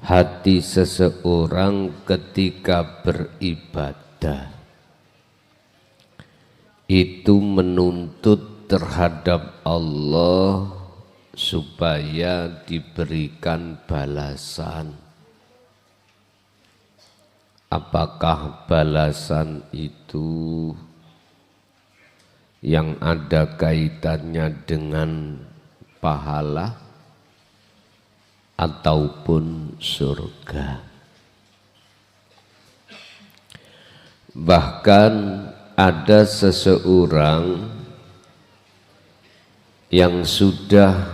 hati seseorang ketika beribadah itu menuntut terhadap Allah supaya diberikan balasan. Apakah balasan itu yang ada kaitannya dengan pahala ataupun surga? Bahkan ada seseorang yang sudah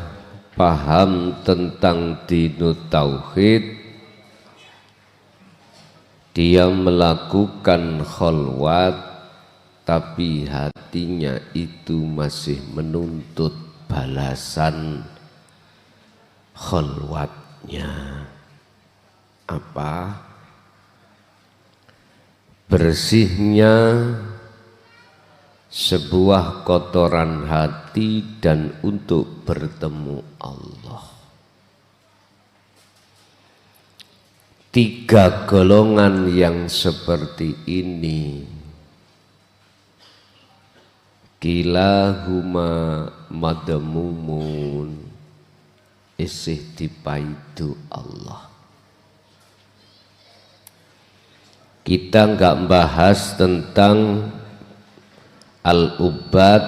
paham tentang dinut tauhid, dia melakukan kholwat, tapi hatinya itu masih menuntut balasan kholwatnya. Apa? Bersihnya sebuah kotoran hati dan untuk bertemu Allah. 3 golongan yang seperti ini kilahuma madmumun, isih dipaidu Allah. Kita enggak bahas tentang al-ubad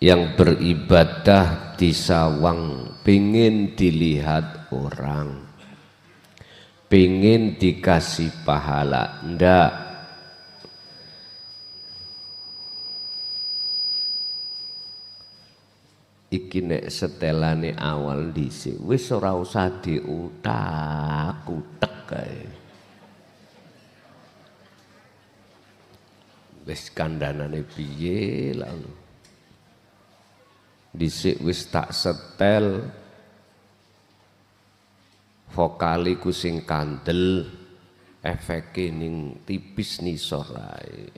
yang beribadah di sawang, pengen dilihat orang, pengen dikasih pahala. Ndak. Iki nek setelane awal dhisik wis ora usah diutak-utek kae. Wis kandhanane piye lalu. Dhisik wis tak setel vokaliku sing kandel, efeke ning tipis nisor ae.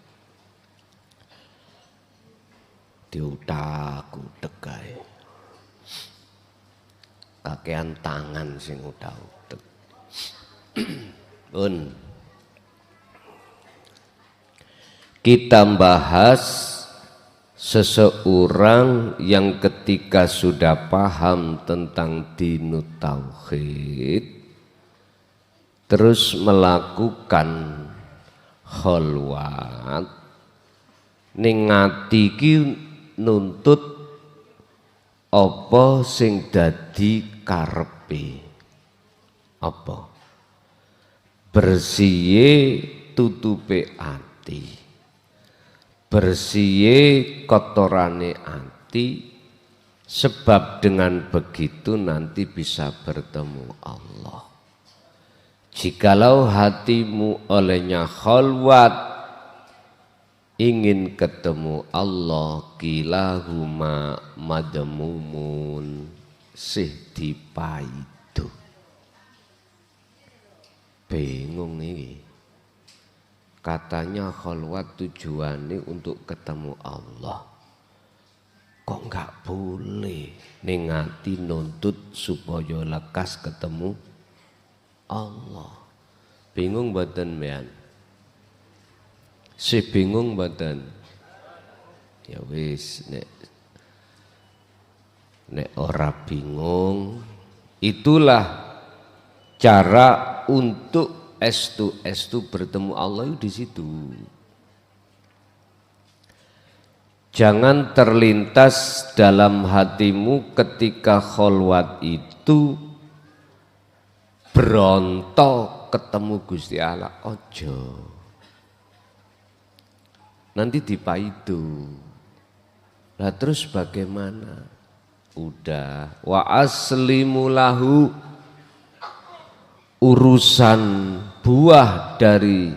Diutak-utek kae. Kakean tangan sing utak-utek. Pun kita bahas seseorang yang ketika sudah paham tentang dinut tauhid terus melakukan kholwat, ning ati iki nuntut apa sing dadi karepe. Apa? Bersihe tutupe ati, bersihe kotorane ati, sebab dengan begitu nanti bisa bertemu Allah. Jikalau hatimu olehnya kholwat ingin ketemu Allah, kilahuma madmumun, sih dipaidu. Bingung nih. Katanya kholwat tujuannya untuk ketemu Allah. Kok enggak boleh ning ati nuntut supaya lekas ketemu Allah? Bingung mboten mbean? Si bingung mboten? Ya wis nek ora bingung, itulah cara untuk estu bertemu Allah itu di situ. Jangan terlintas dalam hatimu ketika kholwat itu berontok ketemu Gusti Allah. Ojo. Nanti dipaidu. Lah terus bagaimana? Udah, wa aslimu lahu, urusan buah dari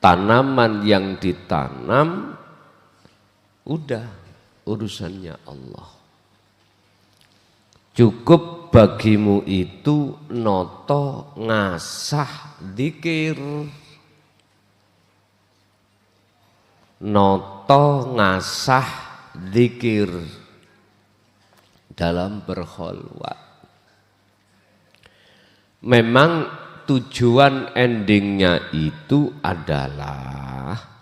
tanaman yang ditanam, udah urusannya Allah. Cukup bagimu itu noto ngasah dzikir, noto ngasah dzikir dalam berkholwat. memang tujuan endingnya itu adalah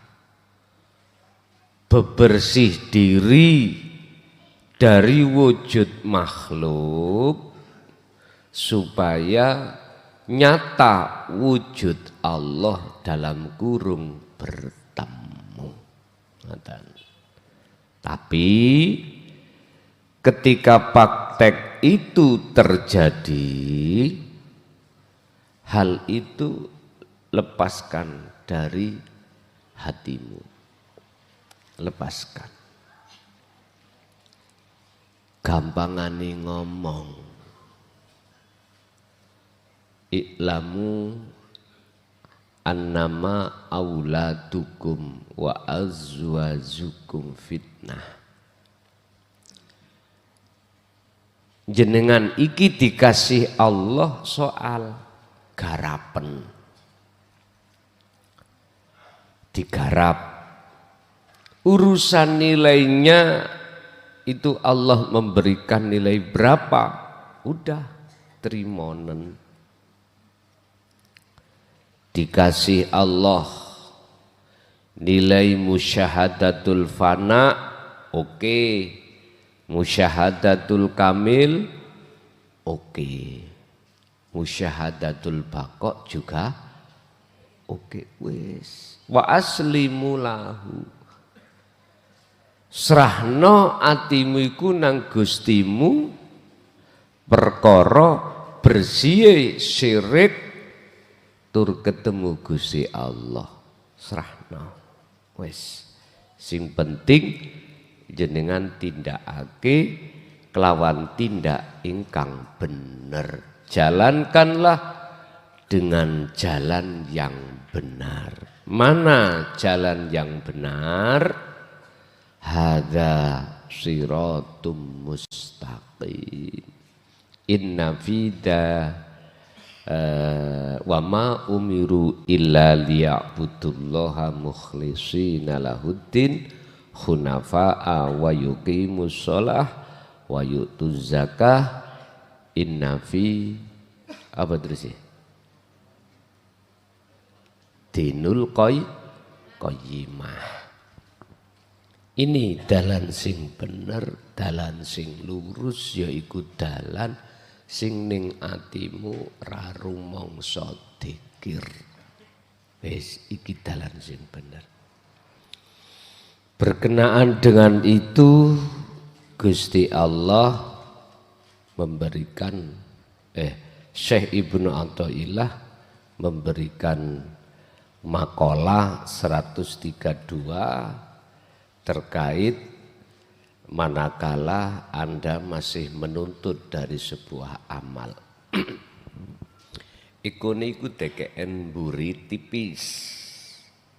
bebersih diri dari wujud makhluk supaya nyata wujud Allah dalam kurung bertemu. Tapi ketika praktek itu terjadi, hal itu lepaskan dari hatimu. Lepaskan. Gampangane ngomong. I'lamu annama auladukum wa azwajukum fitnah. Jenengan iki dikasih Allah soal garapen. Digarap. Urusan nilainya itu Allah memberikan nilai berapa? Udah terimonen. Dikasih Allah nilai musyahadatul fana, oke. Musyahadatul kamil, oke. Musyahadatul baqo juga oke. Wis wa aslimu lahu. Serahno atimu iku nang Gustimu perkara bersih syirik tur ketemu Gusti Allah. Serahno wis sing penting jenengan tindakake kelawan tindak ingkang bener. Jalankanlah dengan jalan yang benar. Mana jalan yang benar? Hadza siratum mustaqim. Inna fida wa ma umiru illa liya'budullaha mukhlishina lahuddin hunafa'a wa yuqimus shalah wa yu'tuz zakah inna fi apa terus ya? Dinul qayyimah. Ini dalan sing bener, dalan sing lurus, yaiku dalan sing ning atimu ra rumangsa dzikir. Wis iki dalan sing bener. Berkenaan dengan itu Gusti Allah memberikan Syekh Ibnu Athaillah memberikan makalah 132 terkait manakala Anda masih menuntut dari sebuah amal. Iku niku DKN mburi tipis.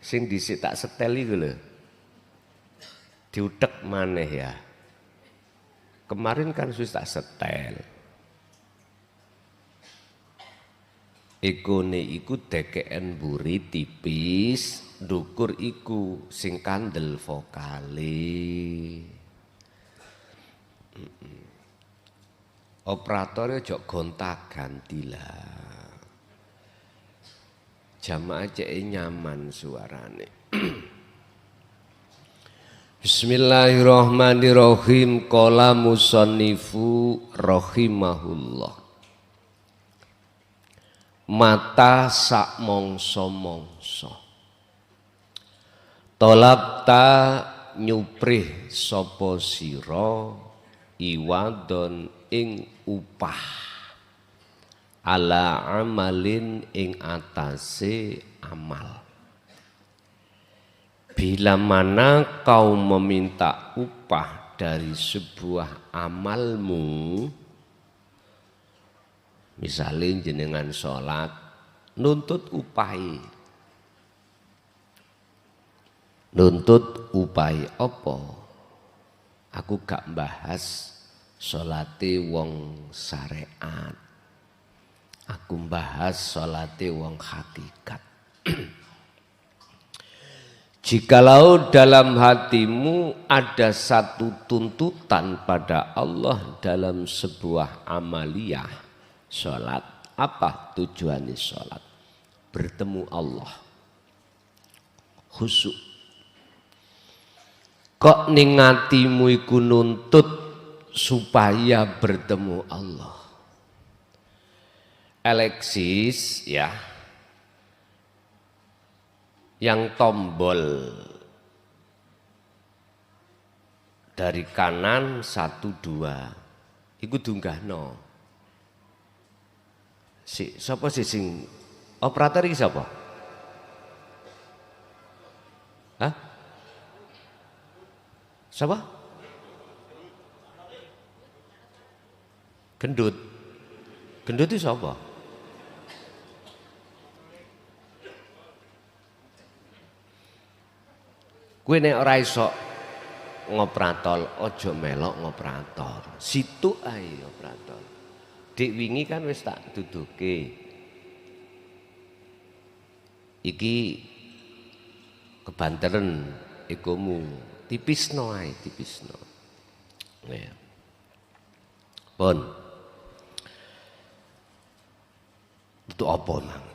Sing dhisik tak setel iku lho. Diutek maneh ya. Kemarin kan wis tak setel. Iku DKN mburi tipis. Dukur iku sing kandel vokale. Operatornya jok gonta-ganti lah. Jamaah cek nyaman suarane. Bismillahirrahmanirrahim. Qala musannifu rahimahullah. Mata sak mongso-mongso. Tolabta nyuprih sapa sira iwadon ing upah ala amalin ing atase amal. Bila mana kau meminta upah dari sebuah amalmu, misalnya jenengan sholat nuntut upahi. Nuntut upahi apa? Aku gak bahas sholate wong syariat. Aku bahas sholate wong hakikat. Jikalau dalam hatimu ada satu tuntutan pada Allah dalam sebuah amaliyah sholat, Apa tujuannya sholat? Bertemu Allah, khusyuk. Kok ning atimu iku nuntut supaya bertemu Allah. Alexis ya, yang tombol dari kanan 1 2 iku dunggahno. Sapa sing operator iki sapa? Hah? Sapa? Gendut. Gendut itu sapa? Kowe nek ora iso ngoperator, ojo melok ngoperator. Situ ae operator. Dik wingi kan wis tak duduke. Iki kebanteren ekomu, tipisno ae, tipisno. Ya. Pun. Itu apa nang?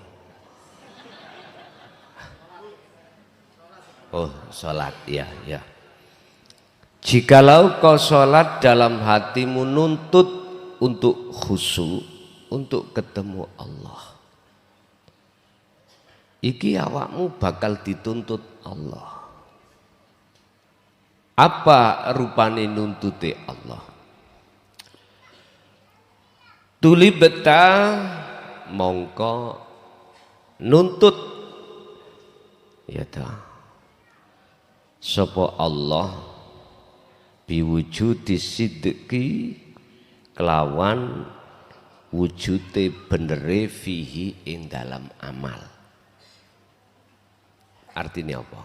Oh, sholat, ya, ya. Jikalau kau sholat dalam hatimu nuntut untuk khusyuk, untuk ketemu Allah, iki awakmu bakal dituntut Allah. Apa rupane nuntute Allah? Tuli beta mongko nuntut ya ta. Sapa Allah biwujudi sidqi kelawan wujude benere fihi ing dalam amal. Artinya apa?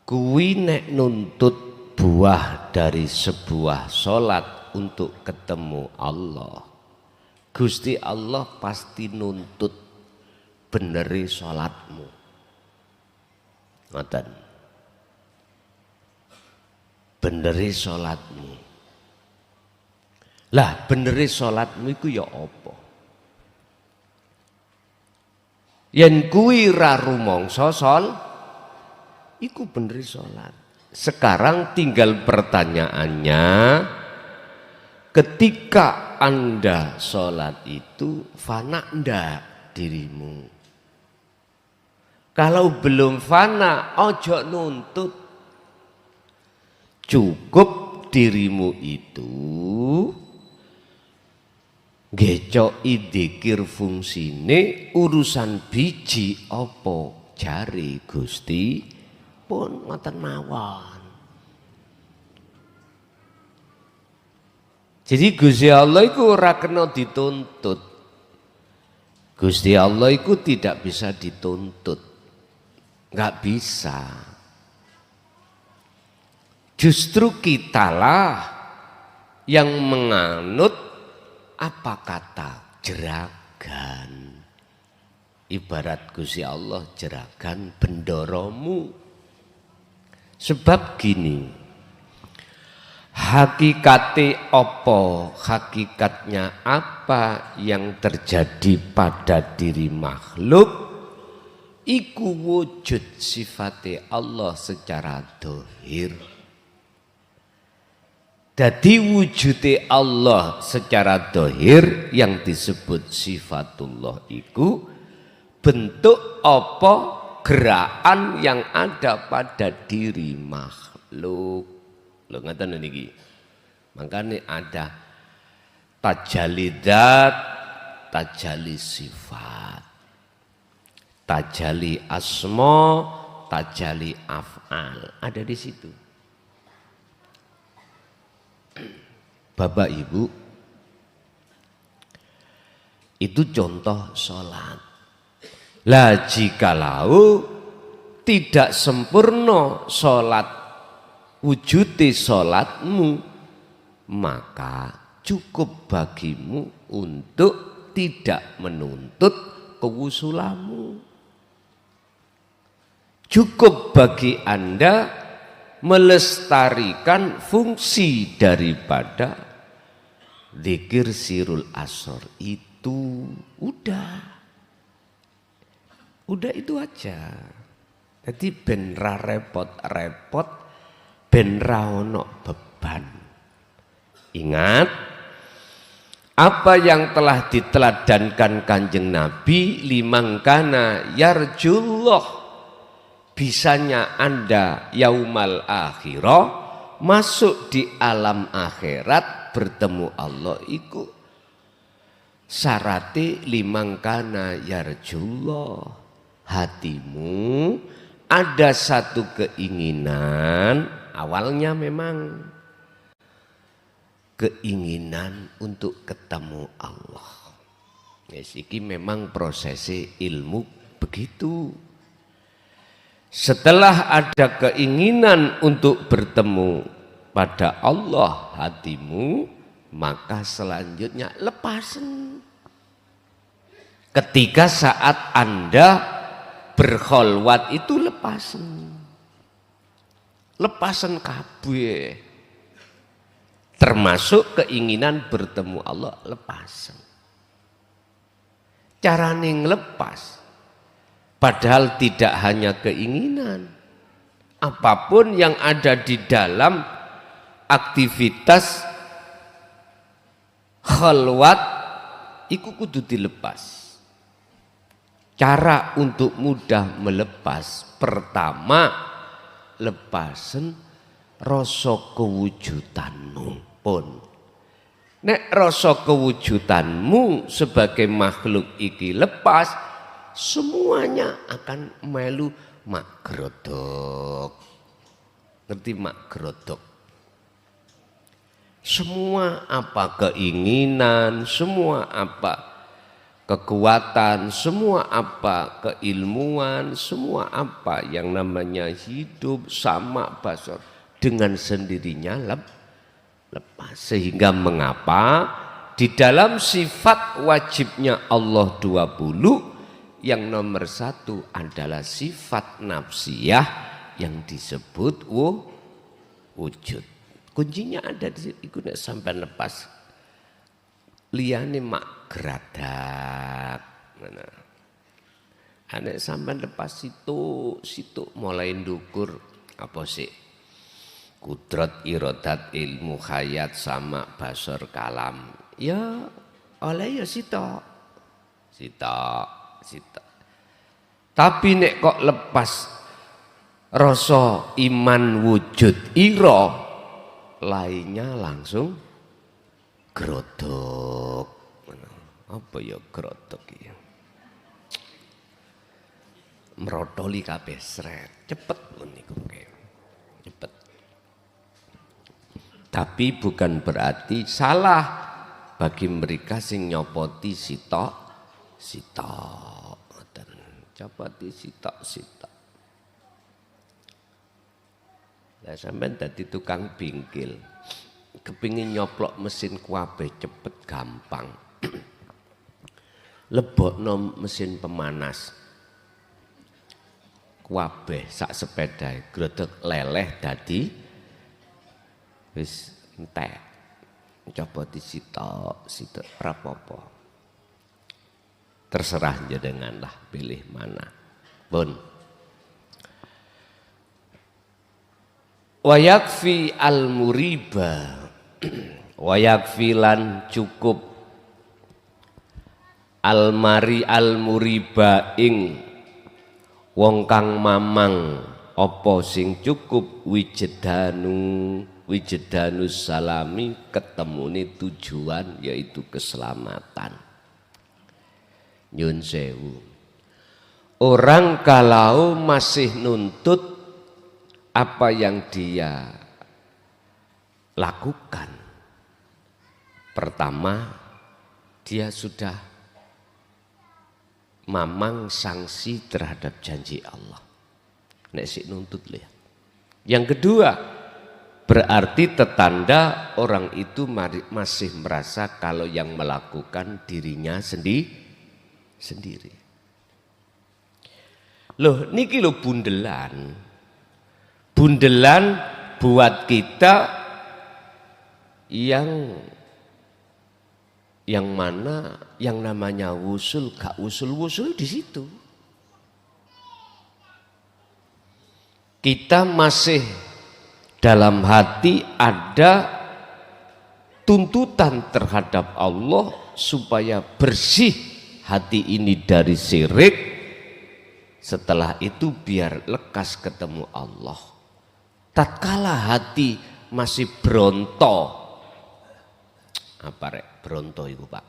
Kuwi nek nuntut buah dari sebuah sholat untuk ketemu Allah, Gusti Allah pasti nuntut beneri sholatmu. Ngoten. Beneri sholatmu. Lah beneri sholatmu iku ya apa? Yen kuwi ra rumangsa iku beneri sholat. Sekarang tinggal pertanyaannya, ketika Anda sholat itu fana ndak dirimu? Kalau belum fana, ojo nuntut. Cukup dirimu itu ngecoki dzikir fungsine urusan biji apa jari Gusti pun ngoten mawon. Jadi Gusti Allah iku ora kena dituntut. Gusti Allah iku tidak bisa dituntut. Enggak bisa. Justru kitalah yang menganut apa kata jeragan. Ibarat Gusti Allah jeragan bendoromu. Sebab gini, hakikate apa, hakikatnya apa yang terjadi pada diri makhluk, iku wujud sifate Allah secara dohir. Dadi wujude Allah secara dohir yang disebut sifatullah iku bentuk apa gerakan yang ada pada diri makhluk. Lho ngaten niki. Makanya ada tajalli dzat, tajalli sifat. Tajalli asma, tajalli af'al, ada di situ. Bapak Ibu, itu contoh sholat. Lah jikalau tidak sempurna sholat, wujudi sholatmu, maka cukup bagimu untuk tidak menuntut kewusulanmu. Cukup bagi Anda melestarikan fungsi daripada Zikir sirul asor itu udah itu aja. Jadi ben ra repot-repot, ben ra ono beban. Ingat apa yang telah diteladankan Kanjeng Nabi, liman kana yarjullah, bisanya Anda yaumal akhirah masuk di alam akhirat bertemu Allah iku syarate liman kana yarjullah. Hatimu ada satu keinginan, awalnya memang keinginan untuk ketemu Allah. Yes, ini memang prosesi ilmu begitu. Setelah ada keinginan untuk bertemu pada Allah hatimu, maka selanjutnya lepasan. Ketika saat Anda berkholwat itu lepasan kabeh, termasuk keinginan bertemu Allah lepasan. Carane ngelepas, padahal tidak hanya keinginan, apapun yang ada di dalam aktivitas kholwat iku kudu dilepas. Cara untuk mudah melepas, pertama lepasen rasa kewujudanmu pun. Nek rasa kewujudanmu sebagai makhluk iki lepas, semuanya akan melu makrodok. Ngerti makrodok? Semua apa keinginan, semua apa kekuatan, semua apa keilmuan, semua apa yang namanya hidup sama basar dengan sendirinya lepas. Sehingga mengapa di dalam sifat wajibnya Allah 20 yang nomor 1 adalah sifat nafsiyah yang disebut wujud. Kuncinya ada di situ, iku nek sampai lepas liyane mak geradak. Mana? Anek sampai lepas situ mulai ndukur apa sih? Kudrat, irodat, ilmu, hayat, sama, basar, kalam. Ya oleh ya sitok. Tapi nek kok lepas rasa iman wujud iro, lainnya langsung grodok. Apa ya grodok ya? Merotoli kabeh sret, cepet niku cepet. Tapi bukan berarti salah bagi mereka sing nyopoti sitok. Nyopoti sitok. Lah sampean dadi tukang bingkil. Kepingin nyoplok mesin kuabe cepet gampang. Lebokno mesin pemanas kuabe sak sepeda grodok leleh dadi wis entek. Coba disitok rapopo. Terserah jenengan lah pilih mana. Pun wa yakfi al muriba wa yakfi lan cukup al muriba ing wong kang mamang apa sing cukup wijedanus salami, ketemune tujuan yaitu keselamatan. Nyun sewu, orang kalau masih nuntut apa yang dia lakukan, pertama dia sudah mamang sanksi terhadap janji Allah. Nek sik nuntut lihat. Yang kedua, berarti tetanda orang itu masih merasa kalau yang melakukan dirinya sendiri. Loh, niki lo bundelan buat kita yang Yang mana yang namanya wusul gak wusul di situ. Kita masih dalam hati ada tuntutan terhadap Allah supaya bersih hati ini dari syirik. Setelah itu biar lekas ketemu Allah. Tatkala hati masih bronto, apa rek bronto itu Pak?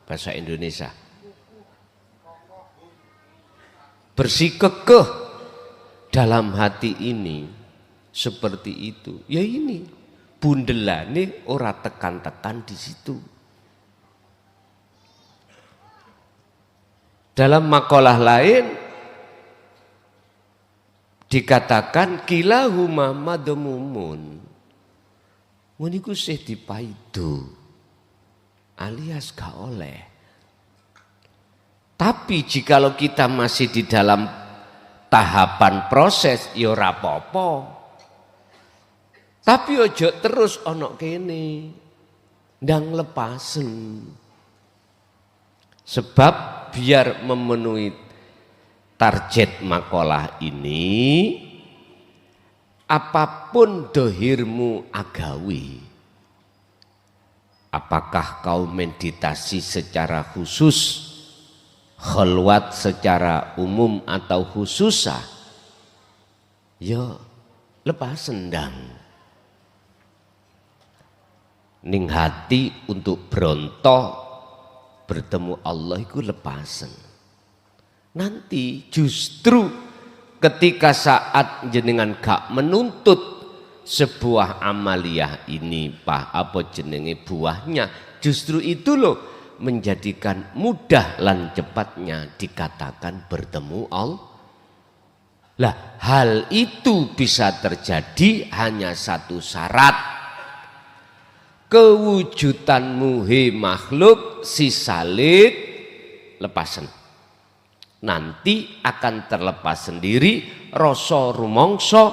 Bahasa Indonesia. Bersikukuh dalam hati ini seperti itu. Ya ini bundelane ora tekan-tekan di situ. Dalam makalah lain dikatakan kilahuma madmumun. Meniku sih dipaidu alias gak oleh. Tapi jikalau kita masih di dalam tahapan proses ya ora apa-apa. Tapi ojo terus ono kene ndang lepasen. Sebab biar memenuhi target makalah ini, apapun dohirmu agawi, apakah kau meditasi secara khusus, khalwat secara umum atau khususah, ya lepas sendang. Ning hati untuk berontok bertemu Allah itu lepasen. Nanti justru ketika saat jenengan gak menuntut sebuah amaliyah ini Pak apa jenenge buahnya, justru itu loh menjadikan mudah lan cepatnya dikatakan bertemu Allah. Lah hal itu bisa terjadi hanya satu syarat. Kewujudanmu he makhluk si salid lepasen. Nanti akan terlepas sendiri rasa rumangsa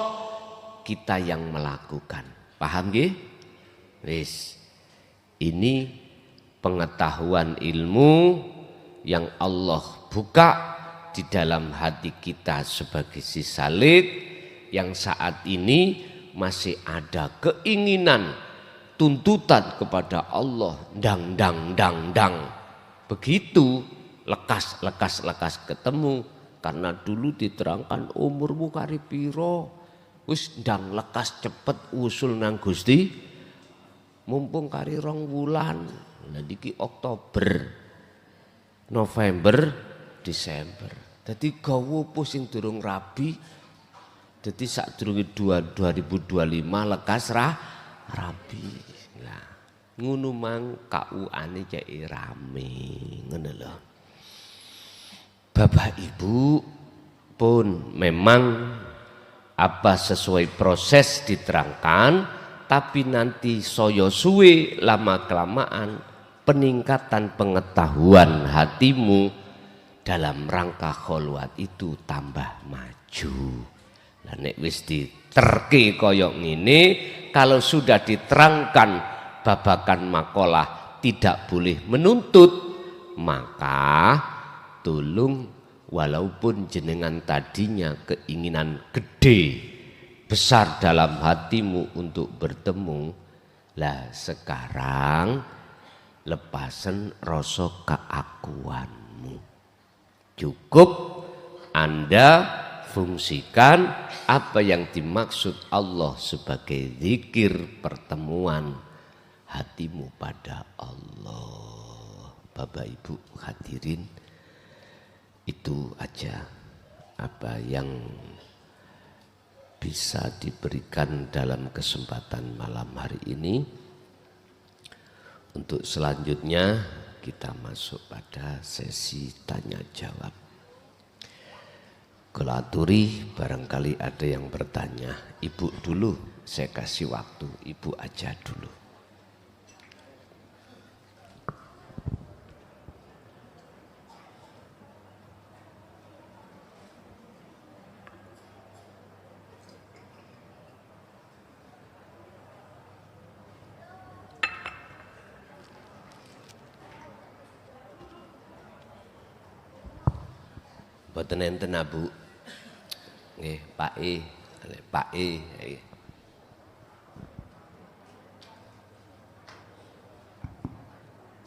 kita yang melakukan. Paham nggih? Wis. Ini pengetahuan ilmu yang Allah buka di dalam hati kita sebagai si salid yang saat ini masih ada keinginan tuntutan kepada Allah dang begitu lekas ketemu karena dulu diterangkan umurmu kari piro wis ndang lekas cepet usul nang Gusti mumpung kari 2 wulan lha iki Oktober November Desember dadi gawa pusing durung rabi dadi sadurunge 2025 lekas rabi. Lah, ngono mang KUA-ne cek rame, ngono lho. Bapak Ibu pun memang apa sesuai proses diterangkan, tapi nanti soyo suwe lama kelamaan peningkatan pengetahuan hatimu dalam rangka kholwat itu tambah maju. Lah nek wis diterke koyok ngene, kalau sudah diterangkan babakan makalah tidak boleh menuntut, maka tolong walaupun jenengan tadinya keinginan gede besar dalam hatimu untuk bertemu, lah sekarang lepasen rasa keakuanmu. Cukup Anda fungsikan apa yang dimaksud Allah sebagai zikir pertemuan hatimu pada Allah. Bapak Ibu hadirin, itu aja apa yang bisa diberikan dalam kesempatan malam hari ini. Untuk selanjutnya kita masuk pada sesi tanya jawab. Kalau aturi barangkali ada yang bertanya, Ibu dulu, saya kasih waktu, Ibu aja dulu. Boten enten Bu. Nggih, Pak E. Pak E.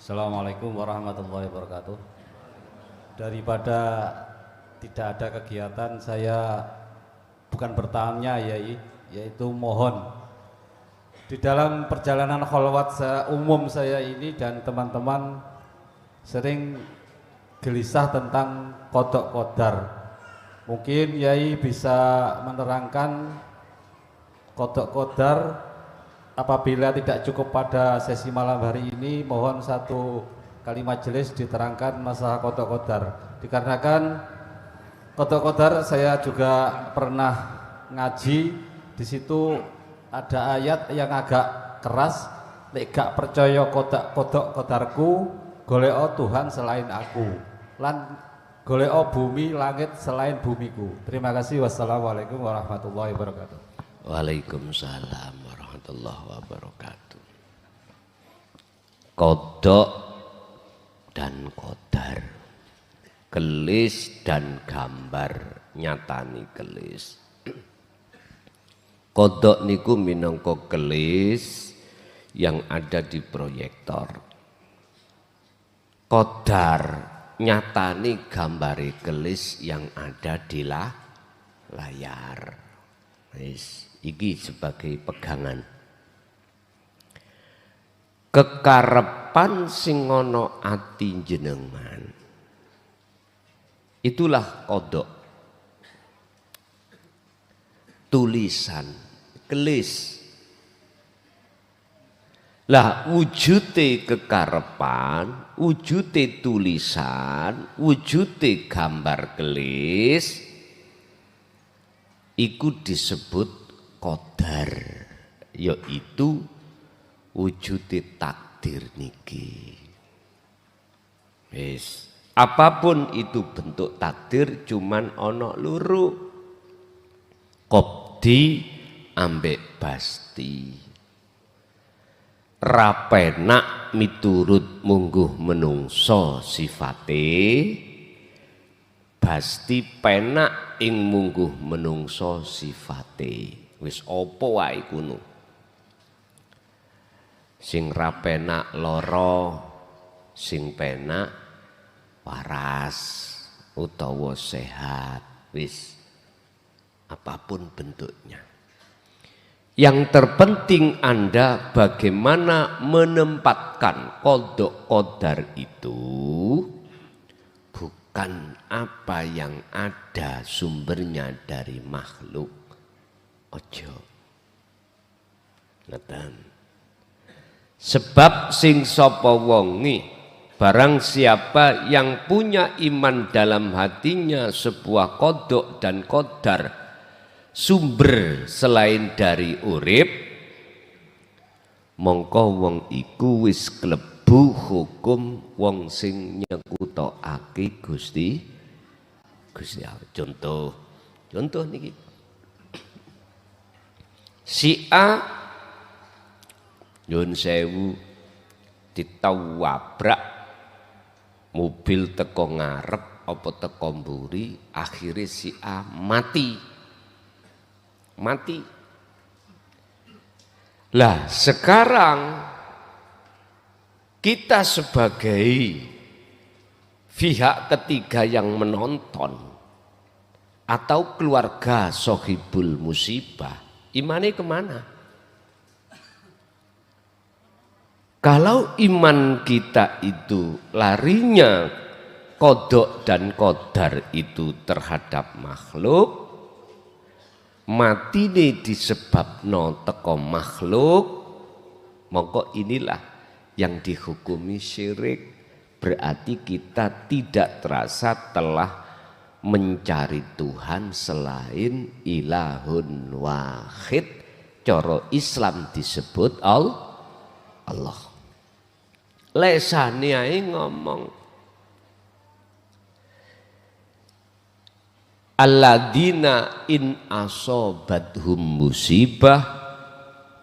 Assalamualaikum warahmatullahi wabarakatuh. Daripada tidak ada kegiatan, saya bukan bertanya yaitu mohon di dalam perjalanan kholwat umum saya ini dan teman-teman sering gelisah tentang kodok kodar. Mungkin Yai bisa menerangkan kodok kodar. Apabila tidak cukup pada sesi malam hari ini, mohon satu kali majelis diterangkan masalah kodok kodar. Dikarenakan kodok kodar saya juga pernah ngaji, di situ ada ayat yang agak keras, nek gak percaya kodok kodarku, goleo Tuhan selain aku, lan goleo bumi langit selain bumiku. Terima kasih. Wassalamualaikum warahmatullahi wabarakatuh. Waalaikumsalam warahmatullahi wabarakatuh. Kodok dan kodar, kelis dan gambar nyatani kelis. Kodok niku minangka kelis yang ada di proyektor. Kodar nyatani gambari kelis yang ada di layar. Iki sebagai pegangan. Kekarepan sing ana ati jenengan, itulah kodok. Tulisan kelis. Lah wujude kekarepan, wujude tulisan, wujude gambar kelis iku disebut kodar, yaitu wujude takdir niki. Wis, apapun itu bentuk takdir cuman ana loro. Qobdi ambek basti. Rapenak miturut mungguh menungso sifate, basti penak ing mungguh menungso sifate. Wis apa wae kuno. Sing ra penak lara, sing penak waras utawa sehat. Wis apapun bentuknya. Yang terpenting Anda bagaimana menempatkan kodok kodar itu, bukan apa yang ada sumbernya dari makhluk. Ojo. Ngeten. Sebab sing sapa wonge, barang siapa yang punya iman dalam hatinya sebuah kodok dan kodar sumber selain dari urip, mongko wong iku wis klebu hukum wong sing nyekutokake Gusti Allah. Contoh niki. Si A nyun sewu ditawabrak mobil teko ngarep apa teko mburi, akhirnya si A mati. Lah sekarang kita sebagai pihak ketiga yang menonton atau keluarga sohibul musibah, imannya kemana? Kalau iman kita itu larinya kodok dan kodar itu terhadap makhluk, mati ini disebabno teko makhluk, mongko inilah yang dihukumi syirik. Berarti kita tidak terasa telah mencari Tuhan selain ilahun wahid. Coro Islam disebut Allah. Lesane ae ngomong alladzina in asobathum musibah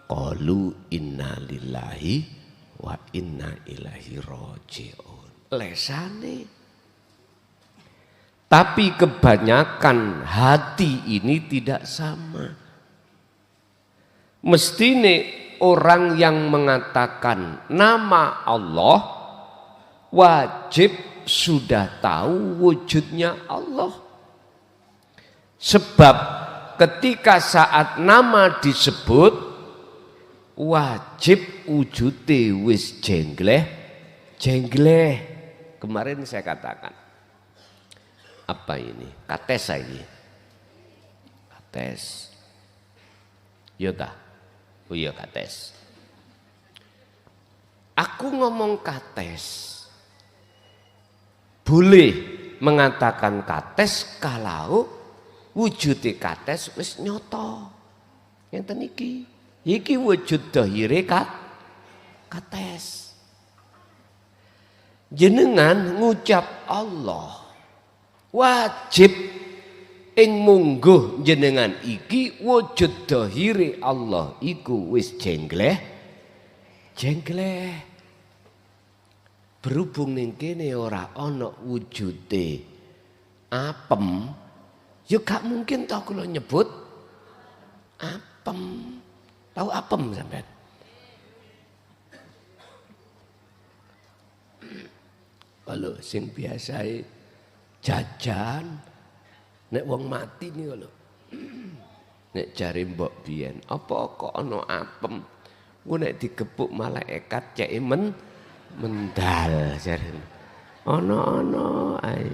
qalu inna lillahi wa inna ilaihi raji'un. Lesane Tapi kebanyakan hati ini tidak sama. Mestine orang yang mengatakan nama Allah wajib sudah tahu wujudnya Allah. Sebab ketika saat nama disebut wajib wujute wis jengleh. Kemarin saya katakan apa ini? Kates ini. Kates. Yota. Oh iya kates. Aku ngomong kates. Boleh mengatakan kates kalau wujudnya kates wis nyoto. Ngenten iki. Iki wujud dhahire kates. Jenengan ngucap Allah wajib ing mungguh jenengan iki wujud dhahire Allah iku wis jengleh. Berhubung ning kene ora ana wujude apem, ya gak mungkin tau kula nyebut apem. Tahu apem sampean? Kalau sing biasae jajan nek wong mati nih kalau nek jare mbok biyen apa kok ana apem engko nek digepuk malaikat cek mendal jare ana ae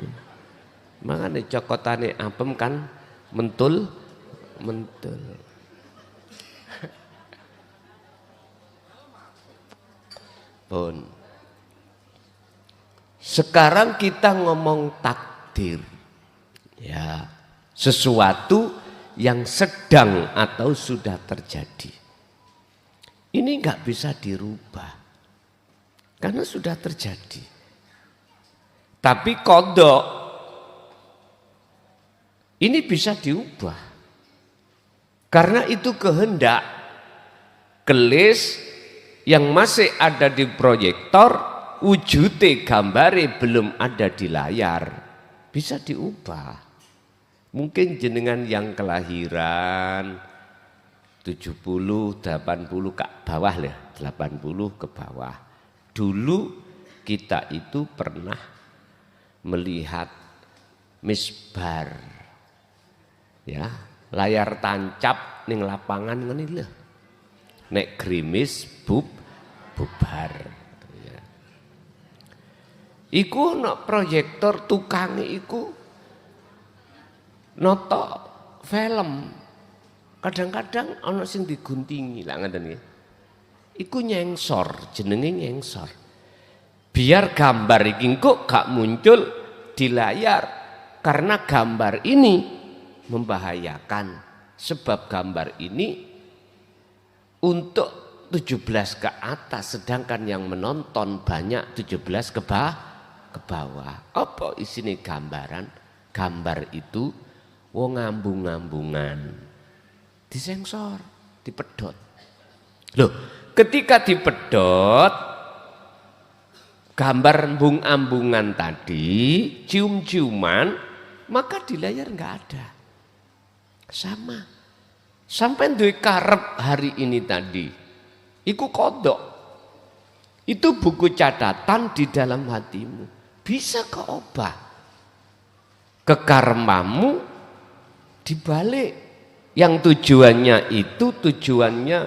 makane cokotane apem kan mentul pun sekarang kita ngomong takdir. Ya, sesuatu yang sedang atau sudah terjadi. Ini nggak bisa dirubah. Karena sudah terjadi. Tapi kodok ini bisa diubah. Karena itu kehendak kelis yang masih ada di proyektor wujudnya gambare belum ada di layar bisa diubah. Mungkin jenengan yang kelahiran 70, 80 ke bawah lah, 80 ke bawah. Dulu kita itu pernah melihat misbar. Ya, layar tancap ning lapangan ngene lho. Nek grimis bubar. Iku ana proyektor tukange iku noto film. Kadang-kadang ana sing diguntingi lah ngoten nggih. Iku nyengsor, jenenge nyengsor. Biar gambar iki kok gak muncul di layar karena gambar ini membahayakan. Sebab gambar ini untuk 17 ke atas sedangkan yang menonton banyak 17 ke bawah. Apa isine gambaran? Gambar itu wong ngambung-ngambungan. Disensor, dipedot. Loh, ketika dipedot gambar ambung-ambungan tadi, cium-ciuman, maka di layar enggak ada. Sama. Sampai duwe karep hari ini tadi. Iku kodok. Itu buku catatan di dalam hatimu. Bisa keobah kekarmamu dibalik yang tujuannya itu tujuannya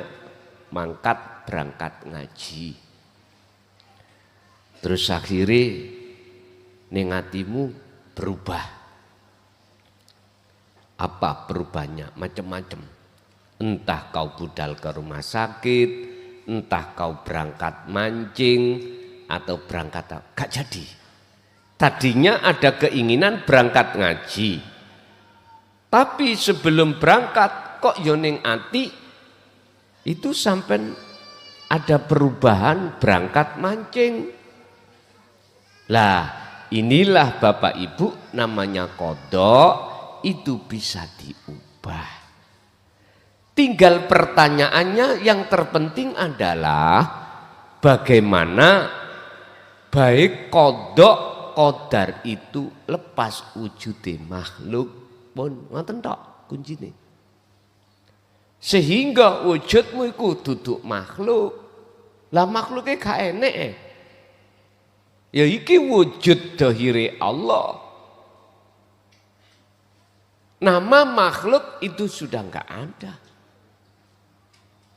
mangkat berangkat ngaji. Terus akhirnya ning hatimu berubah. Apa perubahannya? Macam-macam. Entah kau budal ke rumah sakit, entah kau berangkat mancing atau berangkat gak jadi. Tadinya ada keinginan berangkat ngaji. Tapi sebelum berangkat kok yoning ati itu sampai ada perubahan berangkat mancing. Lah inilah Bapak Ibu namanya kodok, itu bisa diubah. Tinggal pertanyaannya yang terpenting adalah bagaimana baik kodok qadar itu lepas wujude makhluk pun ngoten tok kuncine. Sehingga wujudmu iku duduk makhluk. Lah makhluke gak enek. Ya iki wujud dhahire Allah. Nama makhluk itu sudah enggak ada.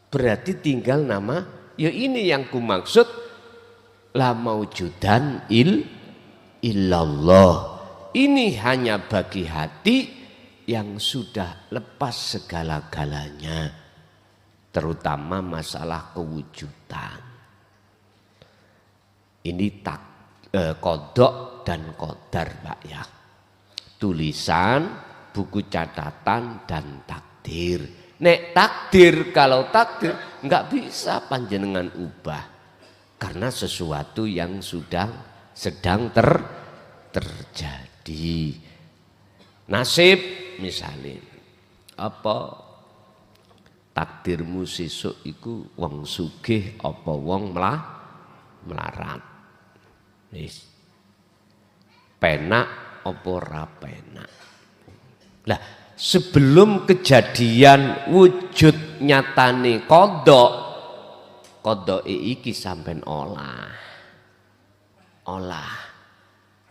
Berarti tinggal nama, ya ini yang ku maksud la maujudan illallah. Ini hanya bagi hati yang sudah lepas segala-galanya, terutama masalah kewujudan. Ini kodok dan qadar, Pak ya. Tulisan, buku catatan dan takdir. Nek takdir, kalau takdir nggak bisa panjenengan ubah karena sesuatu yang sedang terjadi. Nasib misalnya apa takdirmu sesuk iku wong sugih apa wong melarat. Wis. Penak apa ora penak. Lah sebelum kejadian wujud nyatane kodok iki sampean olah.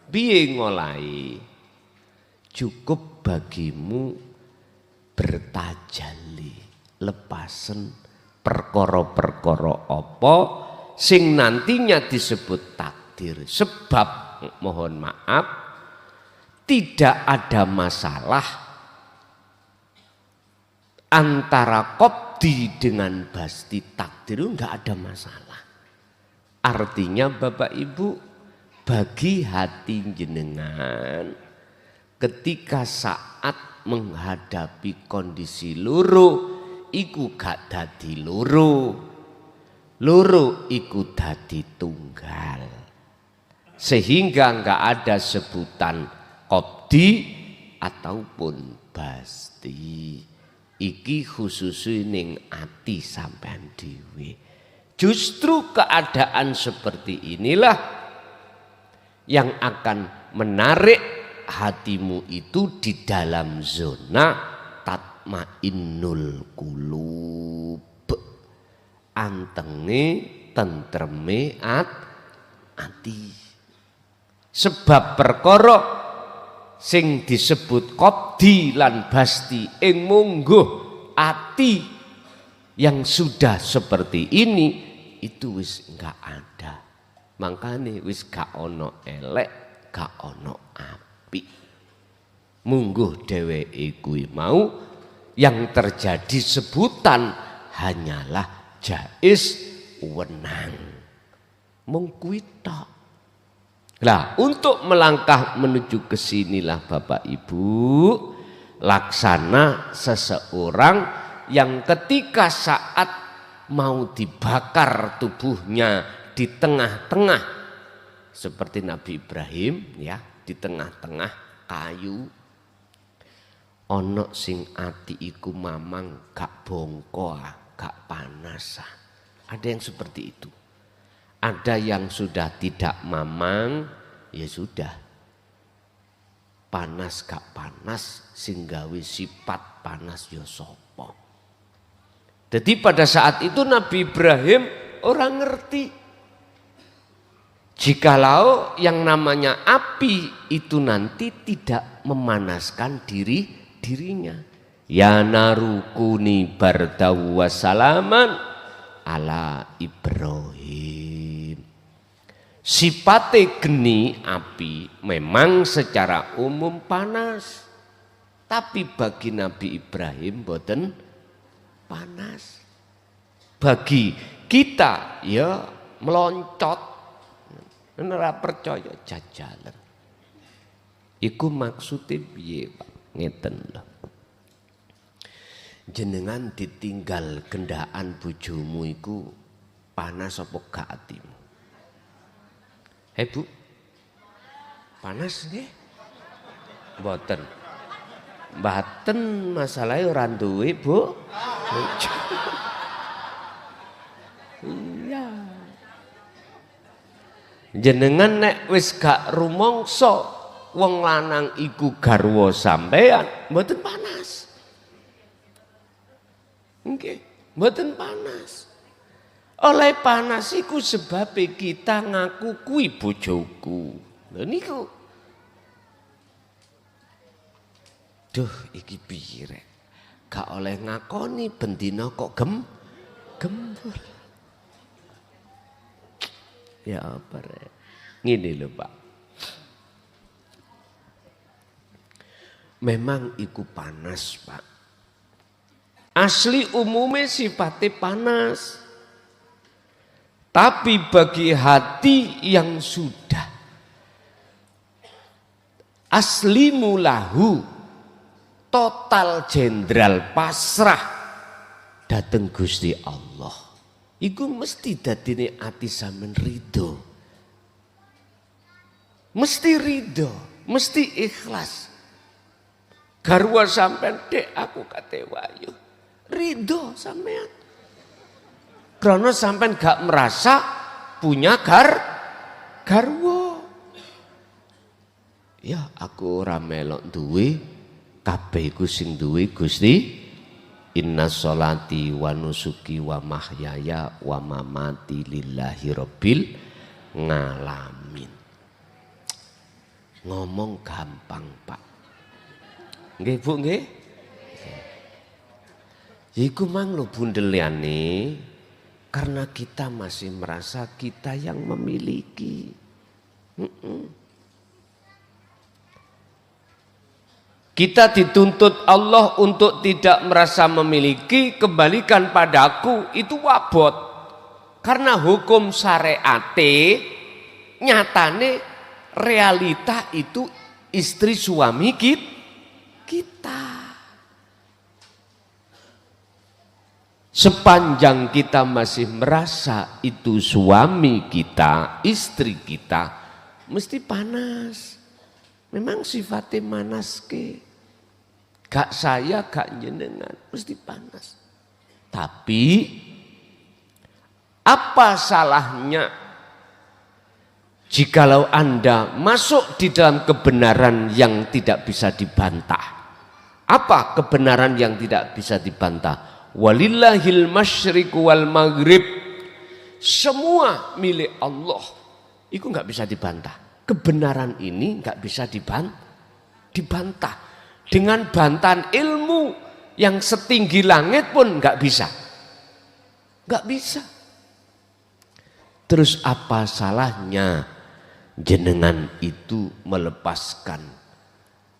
Piye ngolahi? Cukup bagimu bertajalli, lepasen perkara-perkara apa sing nantinya disebut takdir. Sebab mohon maaf tidak ada masalah antara qabdi dengan basti takdir, enggak ada masalah. Artinya Bapak Ibu, bagi hati jenengan ketika saat menghadapi kondisi loro iku gak dadi loro iku dadi tunggal, sehingga enggak ada sebutan qabdi ataupun basti. Iki khususi ning ati sampean dhewe. Justru keadaan seperti inilah yang akan menarik hatimu itu di dalam zona tatmainnul qulub, antenge tentreme ati. Sebab perkara sing disebut qabdi lan basti ing mungguh ati yang sudah seperti ini itu wis enggak ada. Makane wis gak ono elek, gak ono apik. Mungguh dheweke kuwi mau yang terjadi sebutan hanyalah jaiz wenang. Mung kuwi tok. Nah, untuk melangkah menuju ke sinilah Bapak Ibu, laksana seseorang yang ketika saat mau dibakar tubuhnya di tengah-tengah seperti Nabi Ibrahim ya, di tengah-tengah kayu ono sing ati iku mamang gak bongko, gak panas. Ada yang seperti itu. Ada yang sudah tidak mamang, ya sudah. Panas gak panas, singgawi sifat panas ya sapa. Jadi pada saat itu Nabi Ibrahim orang ngerti. Jikalau yang namanya api itu nanti tidak memanaskan dirinya. Ya narukuni bardaw wasalaman ala Ibrahim. Sipate geni api memang secara umum panas, tapi bagi Nabi Ibrahim boten panas. Bagi kita ya meloncat, ora percaya jajalan. Iku maksudnya piye Pak? Ngeten lho. Jenengan ditinggal gendaan bojomu iku panas apa gak atimu? Bu, panas nggih? Mboten. Mboten masalahe ora duwe, Bu. Iya. Jenengan nek wis gak rumangsa wong lanang iku garwa sampean, mboten panas. Nggih, mboten panas. Oleh panas iku sebab kita ngaku kuwi bojoku. Lha niku. Duh, iki piye rek? Gak oleh ngakoni bendina kok gembul. Ya apa rek? Ngene lho, Pak. Memang iku panas, Pak. Asli umumnya sifatnya panas. Tapi bagi hati yang sudah asli mulahu total jenderal pasrah dateng Gusti Allah, iku mesti dadine ati sampean ridho, mesti ridho, mesti ikhlas. Garwa sampean dek aku kate wayu, ridho sampean. Karena sampean gak merasa punya garwa. Ya aku ora melok duwe, kabeh iku sing duwe Gusti. Inna sholati wa nusuki wa mahyaya wa mamati lillahi rabbil ngalamin. Ngomong gampang, Pak. Nggih Bu, nggih. Iku mang lho bundeliane. Karena kita masih merasa kita yang memiliki. Kita dituntut Allah untuk tidak merasa memiliki, kembalikan padaku, itu wabot. Karena hukum syariate nyatane realita itu istri suami kita. Sepanjang kita masih merasa itu suami kita, istri kita, mesti panas. Memang sifatnya manas ke. Gak saya, gak jenengan, mesti panas. Tapi apa salahnya jikalau Anda masuk di dalam kebenaran yang tidak bisa dibantah? Apa kebenaran yang tidak bisa dibantah? Walillahil masyriq wal maghrib. Semua milik Allah. Itu nggak bisa dibantah. Kebenaran ini nggak bisa dibantah. Dengan bantahan ilmu yang setinggi langit pun nggak bisa. Nggak bisa. Terus apa salahnya jenengan itu melepaskan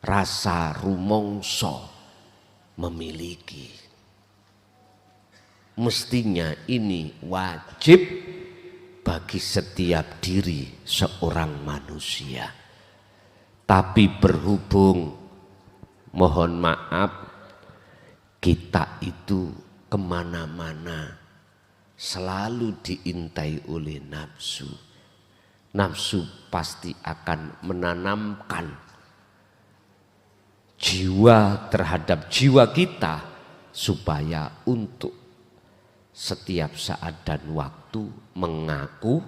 rasa rumongso memiliki? Mestinya ini wajib bagi setiap diri seorang manusia. Tapi berhubung, mohon maaf, kita itu kemana-mana selalu diintai oleh nafsu. Nafsu pasti akan menanamkan jiwa terhadap jiwa kita supaya untuk setiap saat dan waktu mengaku.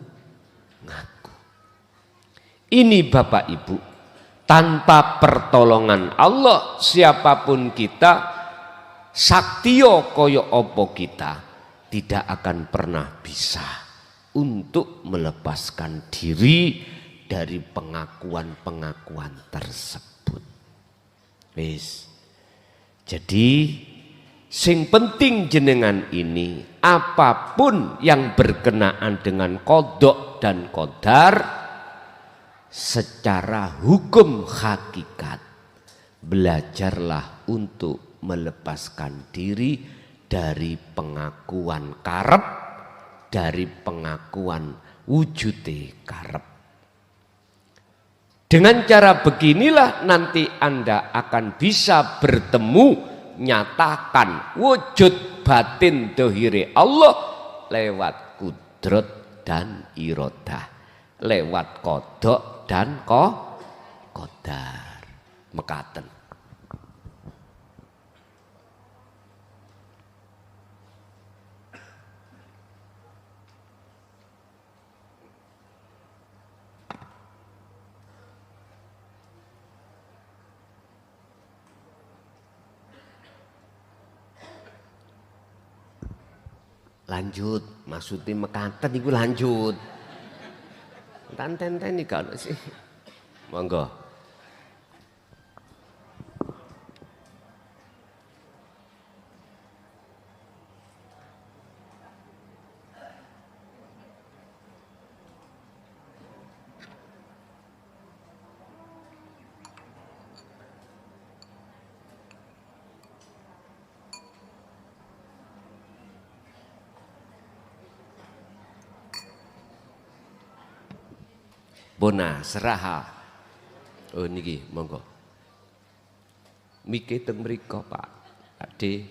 Ini Bapak Ibu, tanpa pertolongan Allah siapapun kita, saktio koyo opo kita, tidak akan pernah bisa untuk melepaskan diri dari pengakuan-pengakuan tersebut. Wis. Jadi sing penting jenengan ini, apapun yang berkenaan dengan qadha dan qadar secara hukum hakikat, belajarlah untuk melepaskan diri dari pengakuan karep, dari pengakuan wujude karep. Dengan cara beginilah nanti Anda akan bisa bertemu, nyatakan wujud batin dohiri Allah lewat kudrat dan irodah, lewat kodok dan qadar. Mekaten. lanjut, maksudnya mekaten iku lanjut. Tenten-teni gak sih. Monggo. Bona seraha. Oh niki monggo. Mike teng mriko Pak. Ade.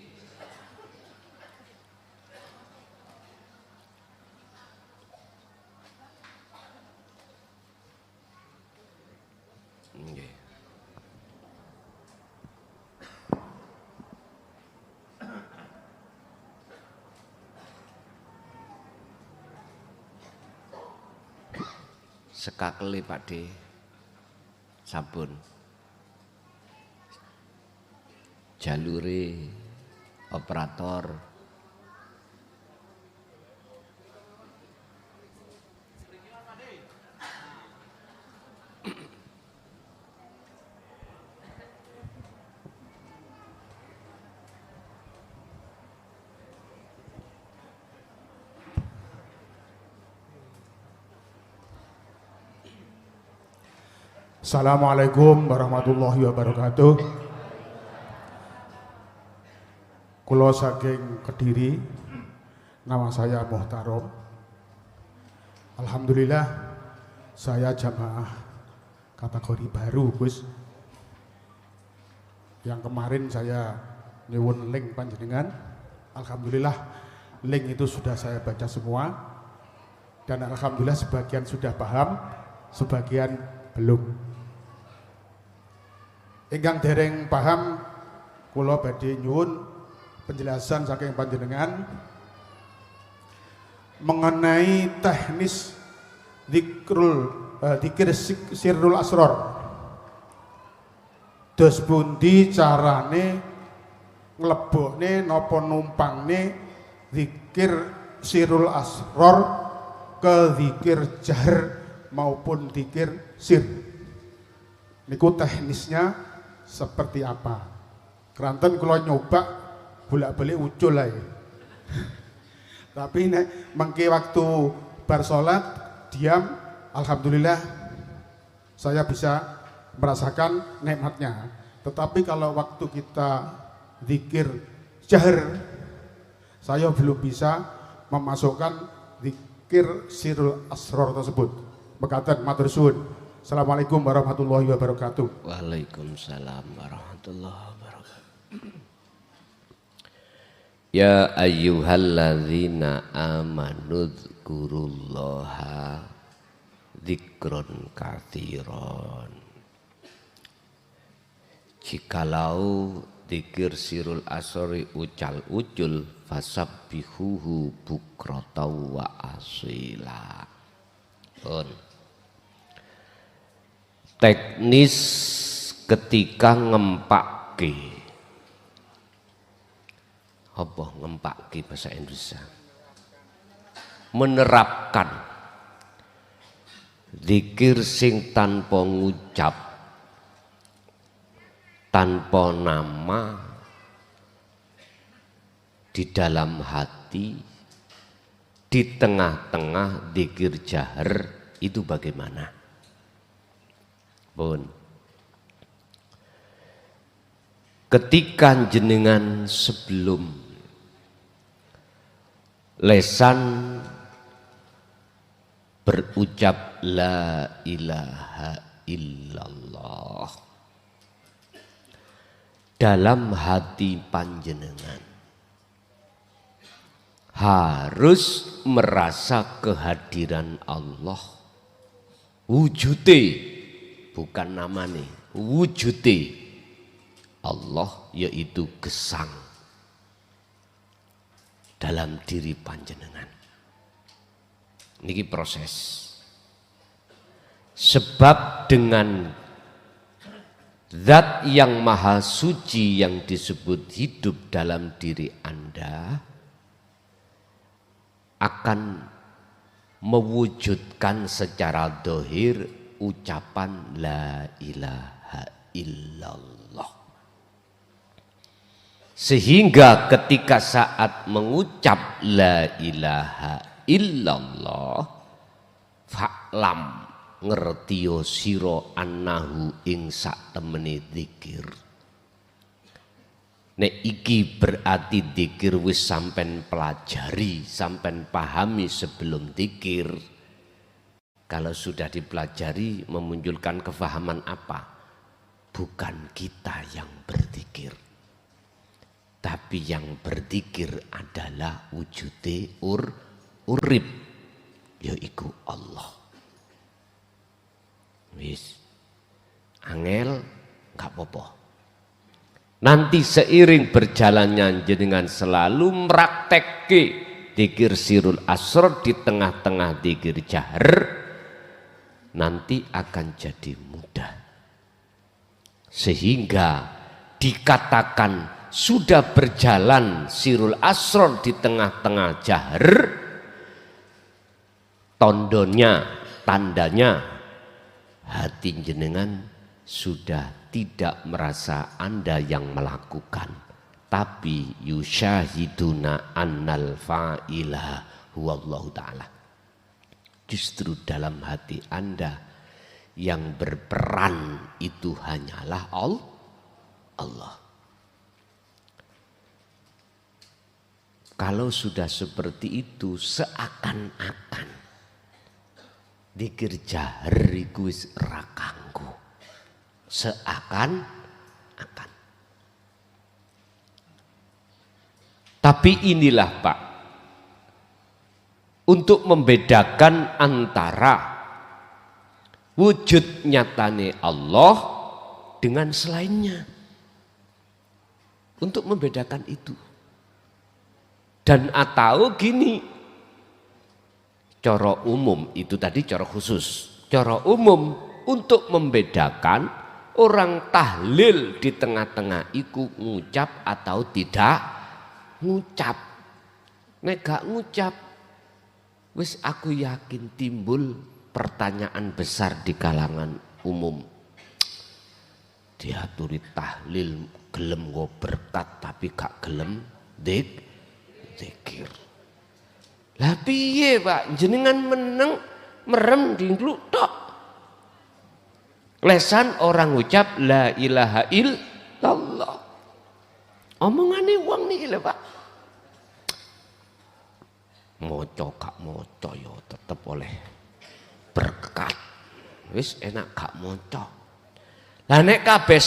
Nggih. Sekakele Pak De. Sampun. Jalure operator Assalamualaikum warahmatullahi wabarakatuh. Kulo saking Kediri, nama saya Muhtarom. Alhamdulillah saya jamaah kategori baru Gus. Yang kemarin saya nyuwun link panjenengan. Alhamdulillah link itu sudah saya baca semua. Dan alhamdulillah sebagian sudah paham, sebagian belum. Ingkang dereng paham, kula badhe nyuwun penjelasan saking panjenengan mengenai teknis dzikir sirrul asror. Dos pundi carane nglebokne napa numpangne dzikir sirrul asror ke dzikir jahar maupun dzikir sir. Niku teknisnya seperti apa? Keranten kula nyoba bolak-balik ucul ae. Tapi nek mengke waktu bar salat diam, alhamdulillah saya bisa merasakan nikmatnya. Tetapi kalau waktu kita zikir jahar, saya belum bisa memasukkan zikir sirrul asror tersebut. Mekaten matur suwun. Assalamualaikum warahmatullahi wabarakatuh. Waalaikumsalam warahmatullahi wabarakatuh. Ya ayyuhalladzina amanu dzkurullaha dzikron katsiron. Jikalau dzikir sirul asori ucal ucul fasabbihuhu bukratan wa asila. Teknis ketika ngempake. Apa ngempake bahasa Indonesia? Menerapkan zikir sing tanpa ngucap, tanpa nama di dalam hati, di tengah-tengah zikir jahar itu bagaimana? Pun ketika jenengan sebelum lesan berucap la ilaha illallah, dalam hati panjenengan harus merasa kehadiran Allah, wujude bukan namanya, wujude Allah yaitu gesang dalam diri panjenengan. Niki proses. Sebab dengan zat yang maha suci yang disebut hidup dalam diri Anda, akan mewujudkan secara dohir ucapan la ilaha illallah. Sehingga ketika saat mengucap la ilaha illallah, fa'lam ngertiyo siro annahu ing sak temene dzikir. Nek iki berarti dzikir wis sampen pelajari, sampen pahami sebelum dzikir. Kalau sudah dipelajari memunculkan kefahaman apa? Bukan kita yang berzikir, tapi yang berzikir adalah wujude urip, yaiku Allah. Wis angel gak apa-apa. Nanti seiring berjalannya jenengan selalu mraktekke dzikir sirul asrar di tengah-tengah dzikir jahar, nanti akan jadi mudah. Sehingga dikatakan sudah berjalan sirul asrar di tengah-tengah jahar, tandanya hati jenengan sudah tidak merasa Anda yang melakukan, tapi yusyahiduna annal fa'ila huwallahu ta'ala. Justru dalam hati Anda yang berperan itu hanyalah Allah. Kalau sudah seperti itu, seakan-akan dzikir jahar iku wis ra kanggo. Seakan-akan. Tapi inilah Pak, untuk membedakan antara wujud nyatane Allah dengan selainnya. Untuk membedakan itu. Dan atau gini, cara umum itu tadi cara khusus. Cara umum untuk membedakan orang tahlil di tengah-tengah iku ngucap atau tidak ngucap. Nek gak ngucap, wis aku yakin timbul pertanyaan besar di kalangan umum. Diaturi tahlil gelem nggo berkat tapi gak gelem dzikir. Lah piye Pak, jenengan meneng merem dingkluk tok. Lesan orang ucap la ilaha illallah. Omongane wong niki lho Pak. Maca gak maca ya tetep oleh berkat. Wis enak gak maca. Lah nek kabeh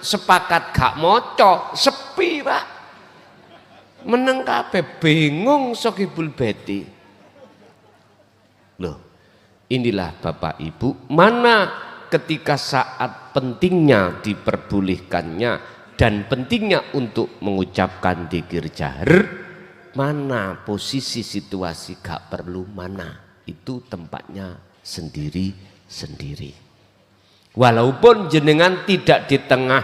sepakat gak maca, sepi Pak. Meneng kabeh bingung Sokibul Beti. Loh, inilah Bapak Ibu, mana ketika saat pentingnya diperbolehkannya dan pentingnya untuk mengucapkan dzikir jahar, mana posisi situasi gak perlu, mana itu tempatnya sendiri-sendiri. Walaupun jenengan tidak di tengah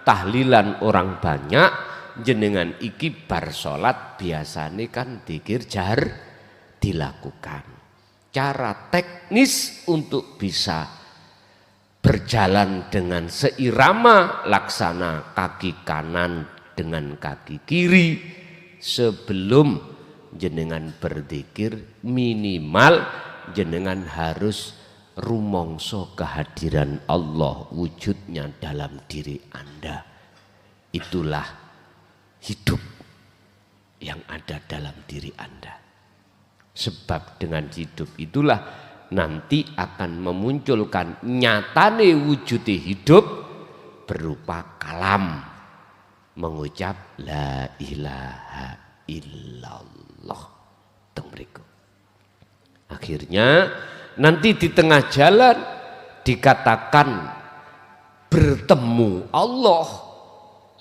tahlilan orang banyak, jenengan iki bar salat biasane kan dzikir jahar dilakukan. Cara teknis untuk bisa berjalan dengan seirama laksana kaki kanan dengan kaki kiri sebelum jenengan berzikir, minimal jenengan harus rumongso kehadiran Allah wujudnya dalam diri Anda. Itulah hidup yang ada dalam diri Anda. Sebab dengan hidup itulah nanti akan memunculkan nyatane wujud hidup berupa kalam, mengucap la ilaha illallah. Akhirnya nanti di tengah jalan dikatakan bertemu Allah,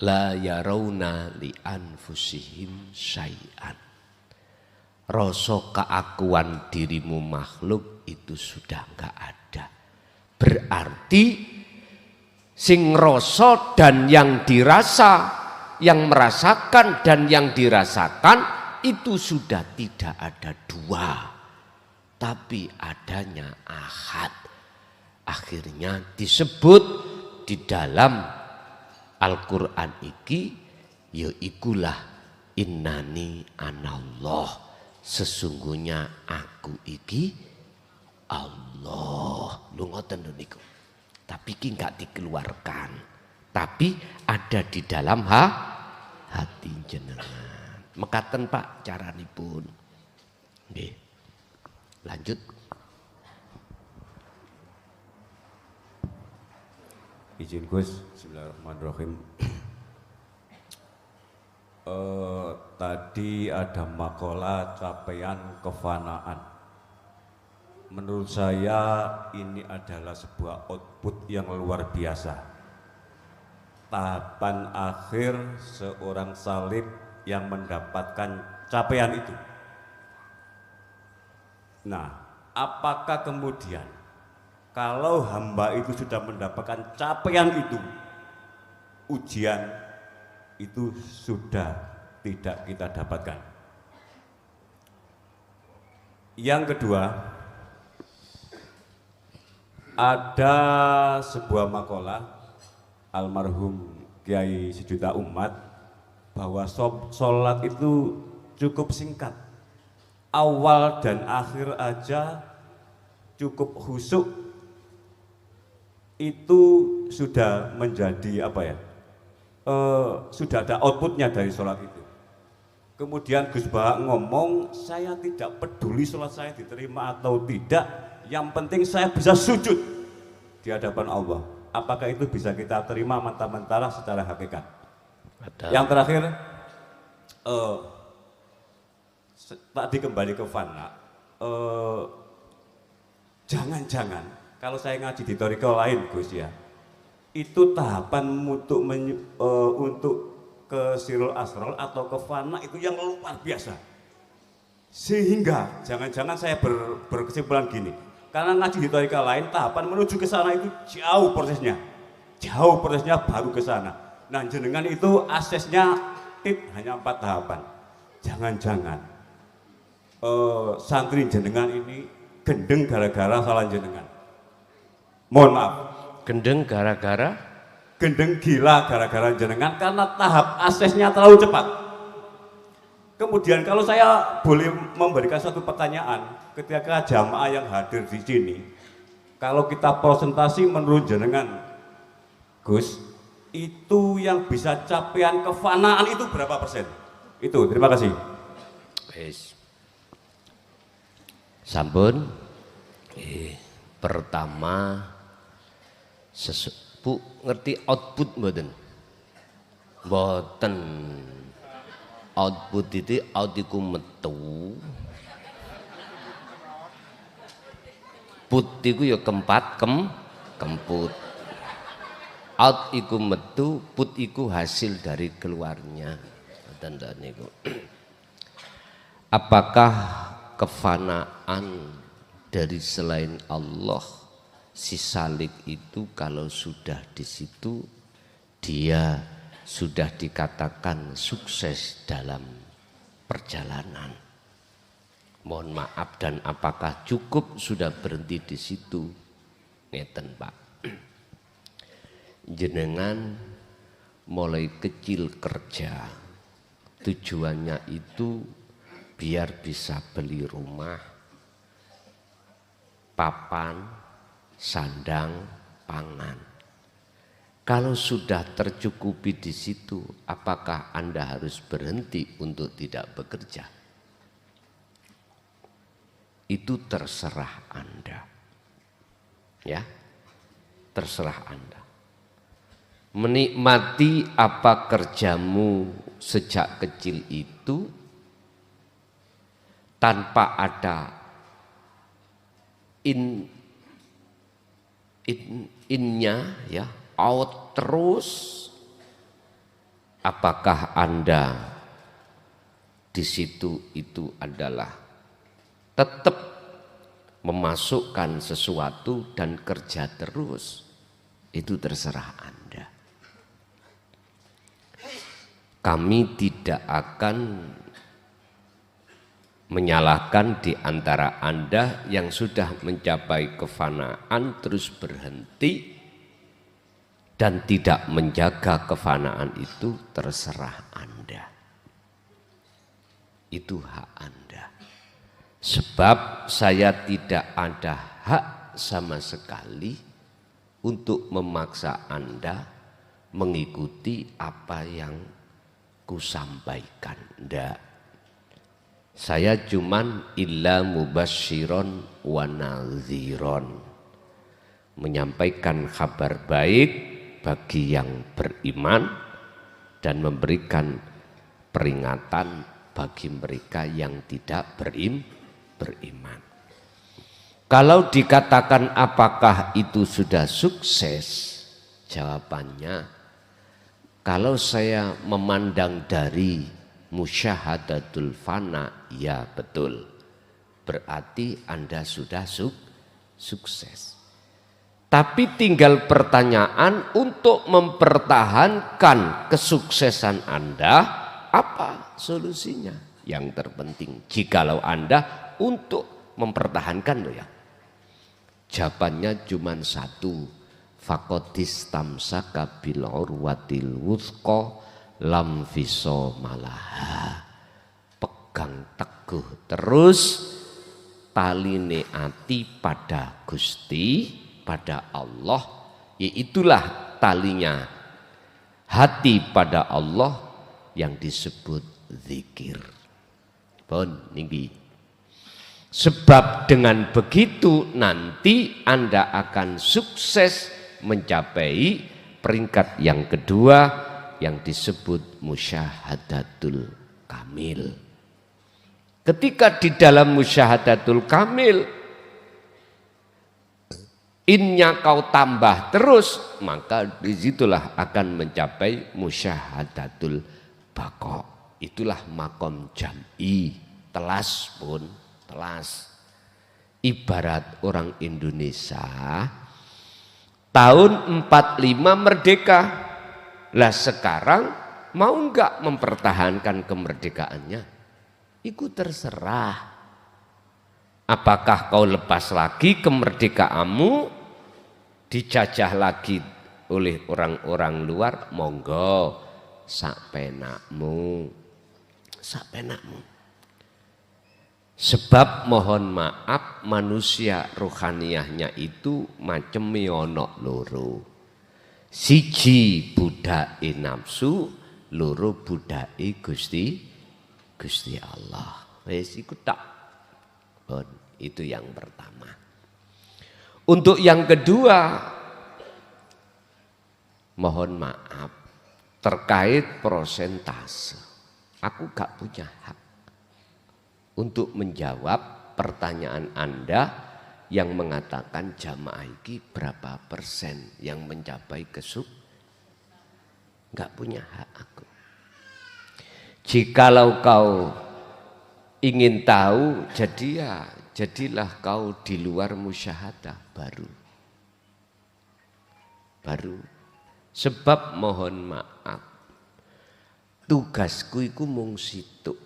la yarawna li anfusihim syai'an. Rasa keakuan dirimu makhluk itu sudah enggak ada. Berarti sing rasa dan yang dirasa, yang merasakan dan yang dirasakan itu sudah tidak ada dua, tapi adanya ahad. Akhirnya disebut di dalam Al-Quran iki, yaikulah innani anallah, sesungguhnya aku iki Allah. Lu ngoten lho niku. Tapi iki enggak dikeluarkan, tapi ada di dalam hati jenengan. Mekaten Pak caranipun. Nggih. Lanjut. Izin Gus, bismillahirrahmanirrahim. Tadi ada makalah capaian kefanaan. Menurut saya ini adalah sebuah output yang luar biasa. Tahapan akhir seorang salib yang mendapatkan capaian itu. Nah, apakah kemudian kalau hamba itu sudah mendapatkan capaian itu, ujian itu sudah tidak kita dapatkan. Yang kedua, ada sebuah makalah almarhum Kiai Sejuta Umat bahwa sholat itu cukup singkat. Awal dan akhir aja cukup khusyuk, itu sudah menjadi apa ya? Sudah ada outputnya dari sholat itu. Kemudian Gus Bah ngomong, saya tidak peduli sholat saya diterima atau tidak, yang penting saya bisa sujud di hadapan Allah. Apakah itu bisa kita terima mentah-mentah secara hakikat? Yang terakhir, tadi kembali ke fana, jangan-jangan kalau saya ngaji di toriko lain Gus ya, itu tahapan untuk ke sirul asrol atau ke fana itu yang luar biasa. Sehingga jangan-jangan saya berkesimpulan gini, karena ngaji di toriko lain tahapan menuju ke sana itu jauh prosesnya baru ke sana. Nah jenengan itu aksesnya hanya 4 tahapan. Jangan-jangan santri jenengan ini gendeng gara-gara salah jenengan. Mohon maaf. Gendeng gara-gara? Gendeng gila gara-gara jenengan karena tahap aksesnya terlalu cepat. Kemudian kalau saya boleh memberikan satu pertanyaan, ketika jamaah yang hadir di sini, kalau kita presentasi menurut jenengan, Gus, itu yang bisa capaian kefanaan itu berapa persen? Itu, terima kasih. Wis. Sampun. Pertama, Bu ngerti output mboten? Mboten. Output itu out iku metu. Put iku ya kemput. Out iku metu, put iku hasil dari keluarnya. Ngoten niku. Apakah kefanaan dari selain Allah, si salik itu kalau sudah di situ dia sudah dikatakan sukses dalam perjalanan. Mohon maaf, dan apakah cukup sudah berhenti di situ? Ngeten Pak. Jenengan mulai kecil kerja, tujuannya itu biar bisa beli rumah, papan, sandang, pangan. Kalau sudah tercukupi di situ, apakah Anda harus berhenti untuk tidak bekerja? Itu terserah Anda. Ya, terserah Anda. Menikmati apa kerjamu sejak kecil itu tanpa ada innya ya, out terus. Apakah Anda di situ itu adalah tetap memasukkan sesuatu dan kerja terus? Itu terserah Anda. Kami tidak akan menyalahkan di antara Anda yang sudah mencapai kefanaan terus berhenti dan tidak menjaga kefanaan itu, terserah Anda. Itu hak Anda. Sebab saya tidak ada hak sama sekali untuk memaksa Anda mengikuti apa yang kusampaikan. Ndak. Saya cuman illa mubasyiron wa nadhiron, menyampaikan kabar baik bagi yang beriman dan memberikan peringatan bagi mereka yang tidak beriman. Kalau dikatakan apakah itu sudah sukses? Jawabannya, kalau saya memandang dari musyahadatul fana, ya betul. Berarti Anda sudah sukses. Tapi tinggal pertanyaan untuk mempertahankan kesuksesan Anda, apa solusinya? Yang terpenting, jikalau Anda untuk mempertahankan loh ya. Jawabannya cuma satu, faqadis tamsaka bil urwatil wuthqa lam fiso malaha. Pegang teguh terus taline ati pada Gusti, pada Allah, yaitulah talinya hati pada Allah yang disebut zikir. Pun niki. Sebab dengan begitu nanti Anda akan sukses mencapai peringkat yang kedua yang disebut musyahadatul kamil. Ketika di dalam musyahadatul kamil innya kau tambah terus, maka disitulah akan mencapai musyahadatul baqo. Itulah makom jam'i, telas pun, telas. Ibarat orang Indonesia tahun 45 merdeka. Lah sekarang mau enggak mempertahankan kemerdekaannya? Itu terserah. Apakah kau lepas lagi kemerdekaanmu, dijajah lagi oleh orang-orang luar? Monggo, sak penakmu, sak penakmu. Sebab mohon maaf, manusia rohaniyahnya itu macam ono loro. Siji budake nafsu, loro budake Gusti Allah. Wis iku tak. Itu yang pertama. Untuk yang kedua, mohon maaf, terkait persentase, aku gak punya hak untuk menjawab pertanyaan Anda yang mengatakan jamaah ini berapa persen yang mencapai gak punya hak aku. Jikalau kau ingin tahu, jadilah kau di luar musyahadah baru. Sebab mohon maaf, tugasku iku mung situk.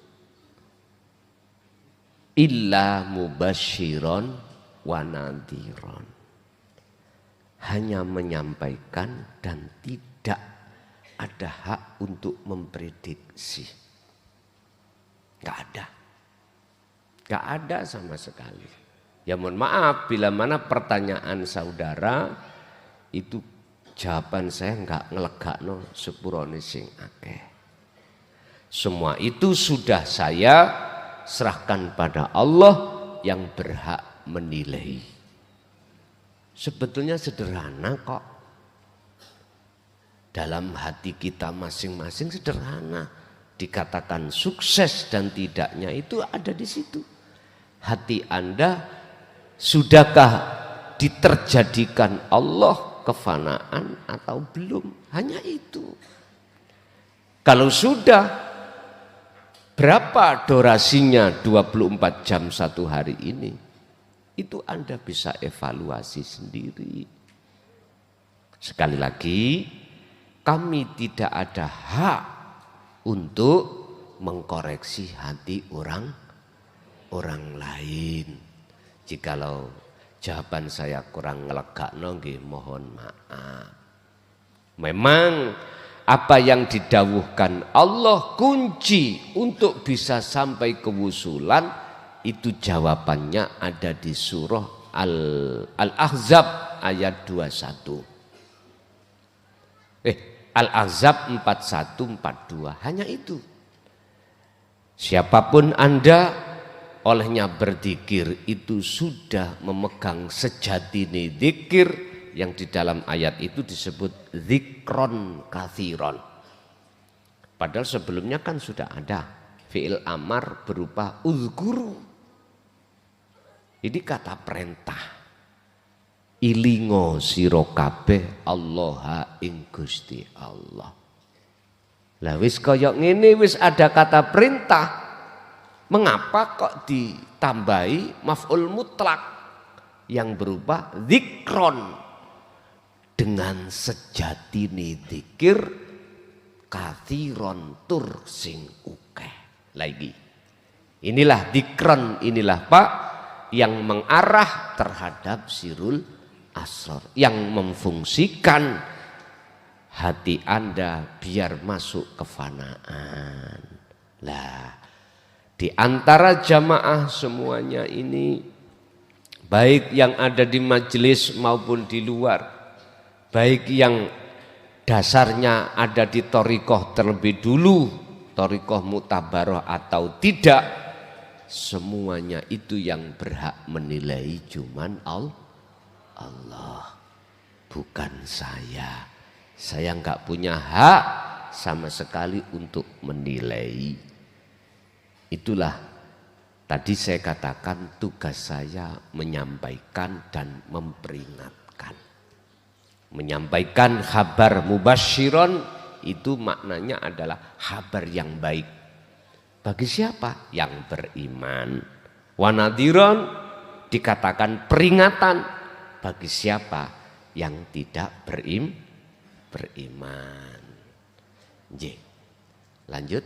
Illa mubasyiron wa nadhiron. Hanya menyampaikan dan tidak ada hak untuk memprediksi. Gak ada sama sekali. Ya mohon maaf bila mana pertanyaan saudara itu jawaban saya enggak ngelegakno sepurone sing akeh. Semua itu sudah saya serahkan pada Allah yang berhak menilai. Sebetulnya sederhana kok. Dalam hati kita masing-masing sederhana. Dikatakan sukses dan tidaknya itu ada di situ. Hati Anda sudahkah diterjadikan Allah kefanaan atau belum? Hanya itu. Kalau sudah, berapa durasinya 24 jam satu hari ini? Itu Anda bisa evaluasi sendiri. Sekali lagi, kami tidak ada hak untuk mengkoreksi hati orang orang lain. Jikalau jawaban saya kurang ngelegakno nggih mohon maaf. Memang apa yang didawuhkan Allah kunci untuk bisa sampai kewusulan itu jawabannya ada di surah Al-Ahzab ayat 21. Al-Ahzab 41-42 hanya itu. Siapapun Anda olehnya berzikir itu sudah memegang sejatine zikir yang di dalam ayat itu disebut zikron kathiron. Padahal sebelumnya kan sudah ada fi'il amar berupa uzguru. Ini kata perintah. Ilingo sira kabeh Allaha ing Gusti Allah. Lah wis kaya ngene wis ada kata perintah. Mengapa kok ditambahi maf'ul mutlak yang berupa zikron dengan sejatine zikir kathiron tur sing ukeh. Lagi. Inilah zikron, inilah Pak yang mengarah terhadap sirul asrar, yang memfungsikan hati Anda biar masuk kefanaan. Lah, di antara jamaah semuanya ini, baik yang ada di majelis maupun di luar, baik yang dasarnya ada di thariqah terlebih dulu, thariqah mutabaroh atau tidak, semuanya itu yang berhak menilai cuman Allah, bukan saya. Saya enggak punya hak sama sekali untuk menilai. Itulah tadi saya katakan tugas saya menyampaikan dan memperingatkan. Menyampaikan kabar mubasyiron itu maknanya adalah kabar yang baik. Bagi siapa? Yang beriman. Wanadiron dikatakan peringatan bagi siapa yang tidak beriman. J. Lanjut.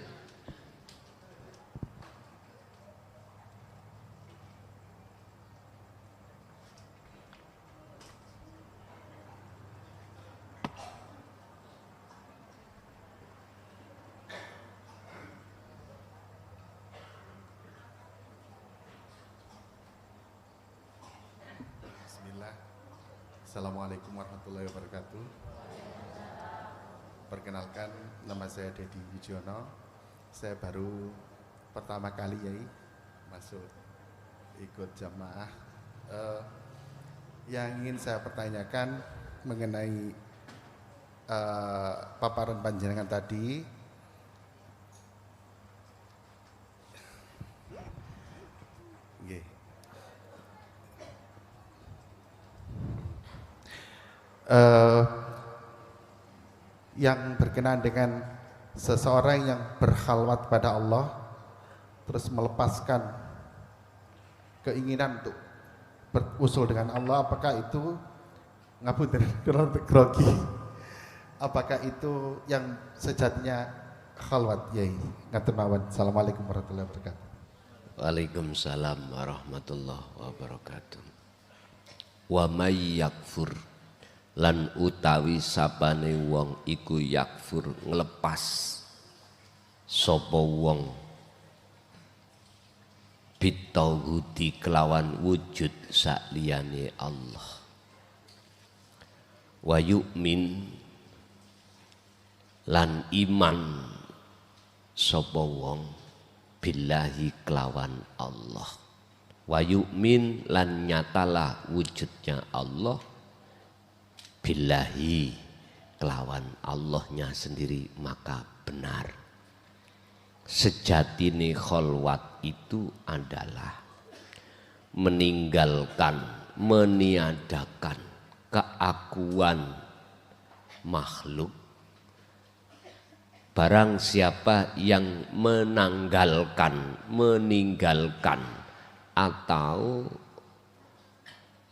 Assalamualaikum warahmatullahi wabarakatuh. Perkenalkan, nama saya Dedi Wijono. Saya baru pertama kali masuk ikut jamaah. Yang ingin saya pertanyakan mengenai paparan panjenengan tadi. Yang berkenaan dengan seseorang yang berkhalwat pada Allah terus melepaskan keinginan untuk berusul dengan Allah, apakah itu ngapunten grogi, apakah itu yang sejatinya khalwat? Yai ngatur mawon. Assalamualaikum warahmatullahi wabarakatuh. Waalaikumsalam warahmatullahi wabarakatuh. Wa may yakfur lan utawi sapane wong iku yakfur nglepas sapa wong bitauhudi kelawan wujud sakliyane Allah, wa yu'min lan iman sapa wong billahi kelawan Allah, wa yu'min lan nyatalah wujudnya Allah billahi kelawan Allahnya sendiri, maka benar. Sejatine kholwat itu adalah meninggalkan, meniadakan keakuan makhluk. Barang siapa yang meninggalkan atau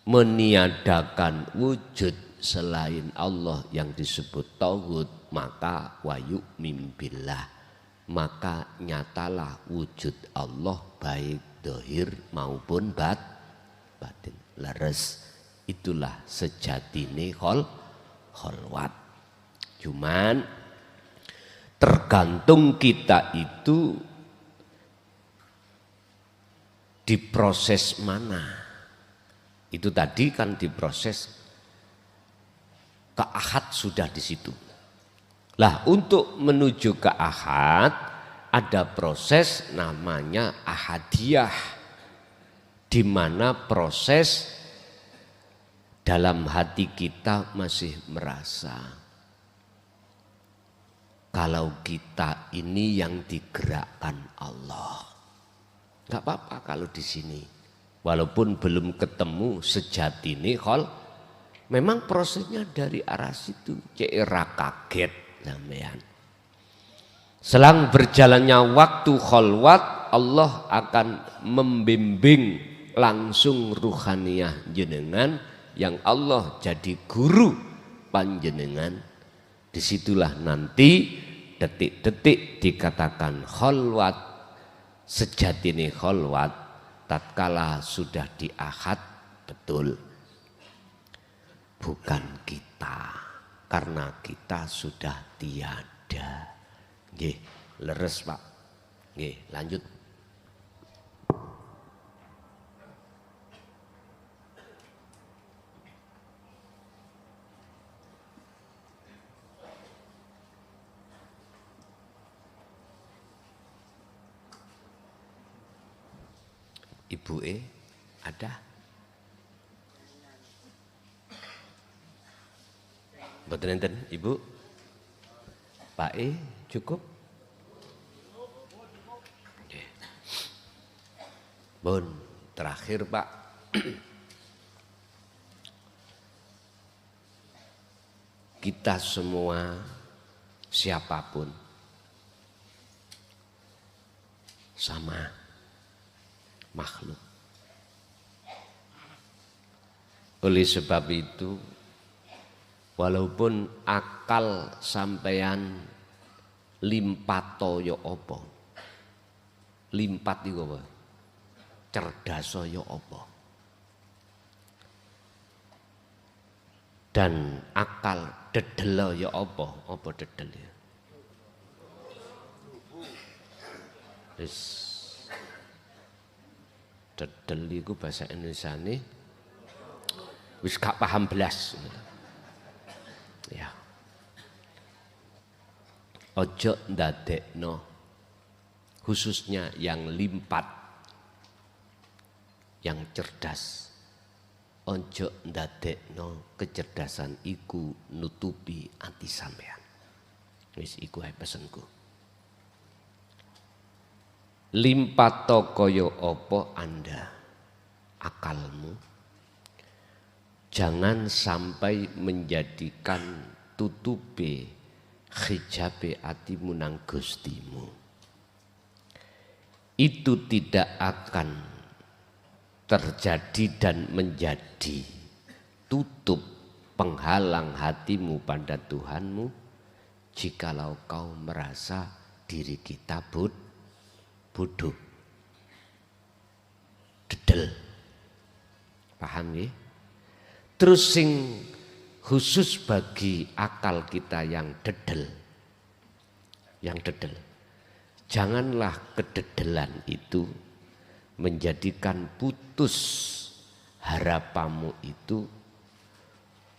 meniadakan wujud selain Allah yang disebut tauhid, maka wayu mimbillah, maka nyatalah wujud Allah baik dohir maupun batin. Leres, itulah sejatine kholwat. Cuman tergantung kita itu diproses mana. Itu tadi kan diproses ke ahad sudah di situ. Lah untuk menuju ke ahad ada proses namanya ahadiyah, di mana proses dalam hati kita masih merasa kalau kita ini yang digerakkan Allah. Enggak apa-apa kalau di sini, walaupun belum ketemu sejatine memang prosesnya dari arah situ. Cek kaget sampean. Selang berjalannya waktu kholwat, Allah akan membimbing langsung ruhaniyah jenengan yang Allah jadi guru panjenengan. Disitulah nanti detik-detik dikatakan kholwat, sejatine kholwat tatkala sudah di ahad betul. Bukan kita, karena kita sudah tiada. Nggih, leres Pak. Nggih, lanjut. Ibu ada? Mboten enten Ibu? Pak cukup? Nggih. Bon, terakhir Pak. Kita semua siapapun sama makhluk. Oleh sebab itu, walaupun akal sampean limpat toyo opo, limpat itu apa? Cerdas yo opo. Dan akal dedel ya opo? Apa dedel ya? Dedel iku bahasa Indonesiane wis gak paham belas. Ya. Ojo ndadekno khususnya yang limpat, yang cerdas. Ojo ndadekno kecerdasan iku nutupi ati sampean. Wis iku ae pesenku. Limpat kaya apa Anda akalmu, jangan sampai menjadikan tutupe hijabe atimu nang Gustimu. Itu tidak akan terjadi dan menjadi tutup penghalang hatimu pada Tuhanmu jikalau kau merasa diri kita bodoh, dedel, paham ya? Terus sing khusus bagi akal kita yang dedel, janganlah kededelan itu menjadikan putus harapanmu itu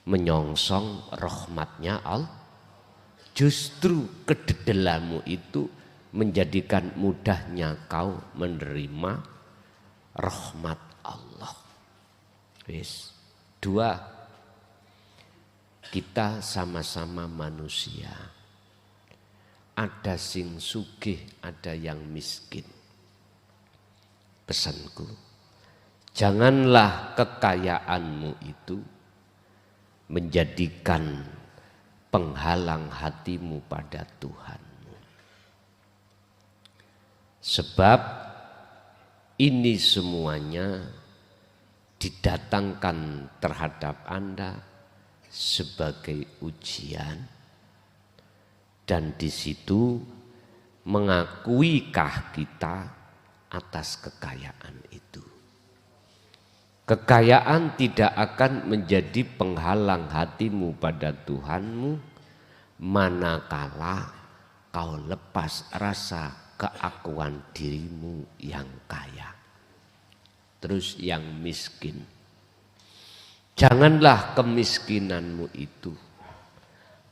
menyongsong rahmatnya Allah. Justru kededelanmu itu menjadikan mudahnya kau menerima rahmat Allah. Wis. Dua, kita sama-sama manusia. Ada sing sugih, ada yang miskin. Pesanku, janganlah kekayaanmu itu menjadikan penghalang hatimu pada Tuhan. Sebab ini semuanya didatangkan terhadap Anda sebagai ujian, dan di situ mengakuikah kita atas kekayaan itu. Kekayaan tidak akan menjadi penghalang hatimu pada Tuhanmu manakala kau lepas rasa keakuan dirimu yang kaya. Terus yang miskin, janganlah kemiskinanmu itu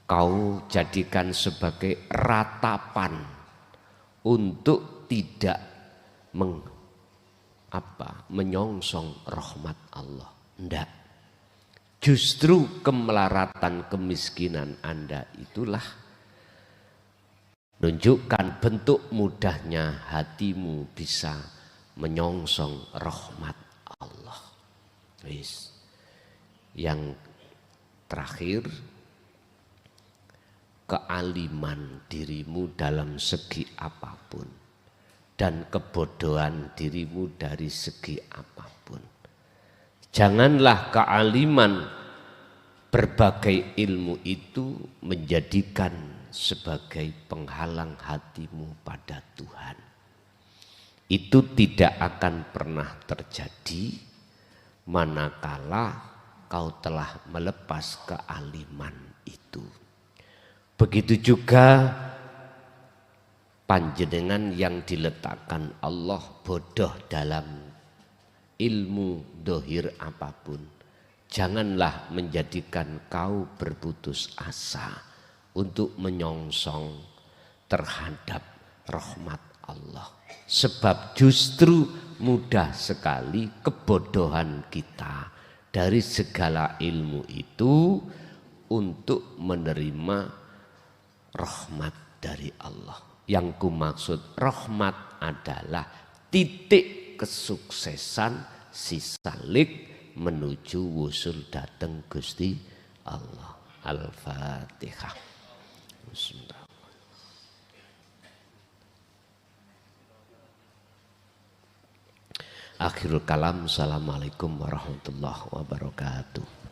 kau jadikan sebagai ratapan untuk tidak menyongsong rahmat Allah. Enggak. Justru kemelaratan kemiskinan Anda itulah menunjukkan bentuk mudahnya hatimu bisa menyongsong rahmat Allah. Yang terakhir, kealiman dirimu dalam segi apapun dan kebodohan dirimu dari segi apapun. Janganlah kealiman berbagai ilmu itu menjadikan sebagai penghalang hatimu pada Tuhan. Itu tidak akan pernah terjadi manakala kau telah melepas kealiman itu. Begitu juga panjenengan yang diletakkan Allah bodoh dalam ilmu dohir apapun. Janganlah menjadikan kau berputus asa untuk menyongsong terhadap rahmat Allah. Sebab justru mudah sekali kebodohan kita dari segala ilmu itu untuk menerima rahmat dari Allah. Yang kumaksud rahmat adalah titik kesuksesan si salik menuju wusul dateng Gusti Allah. Al-Fatihah. Bismillah. Akhirul kalam. Assalamualaikum warahmatullahi wabarakatuh.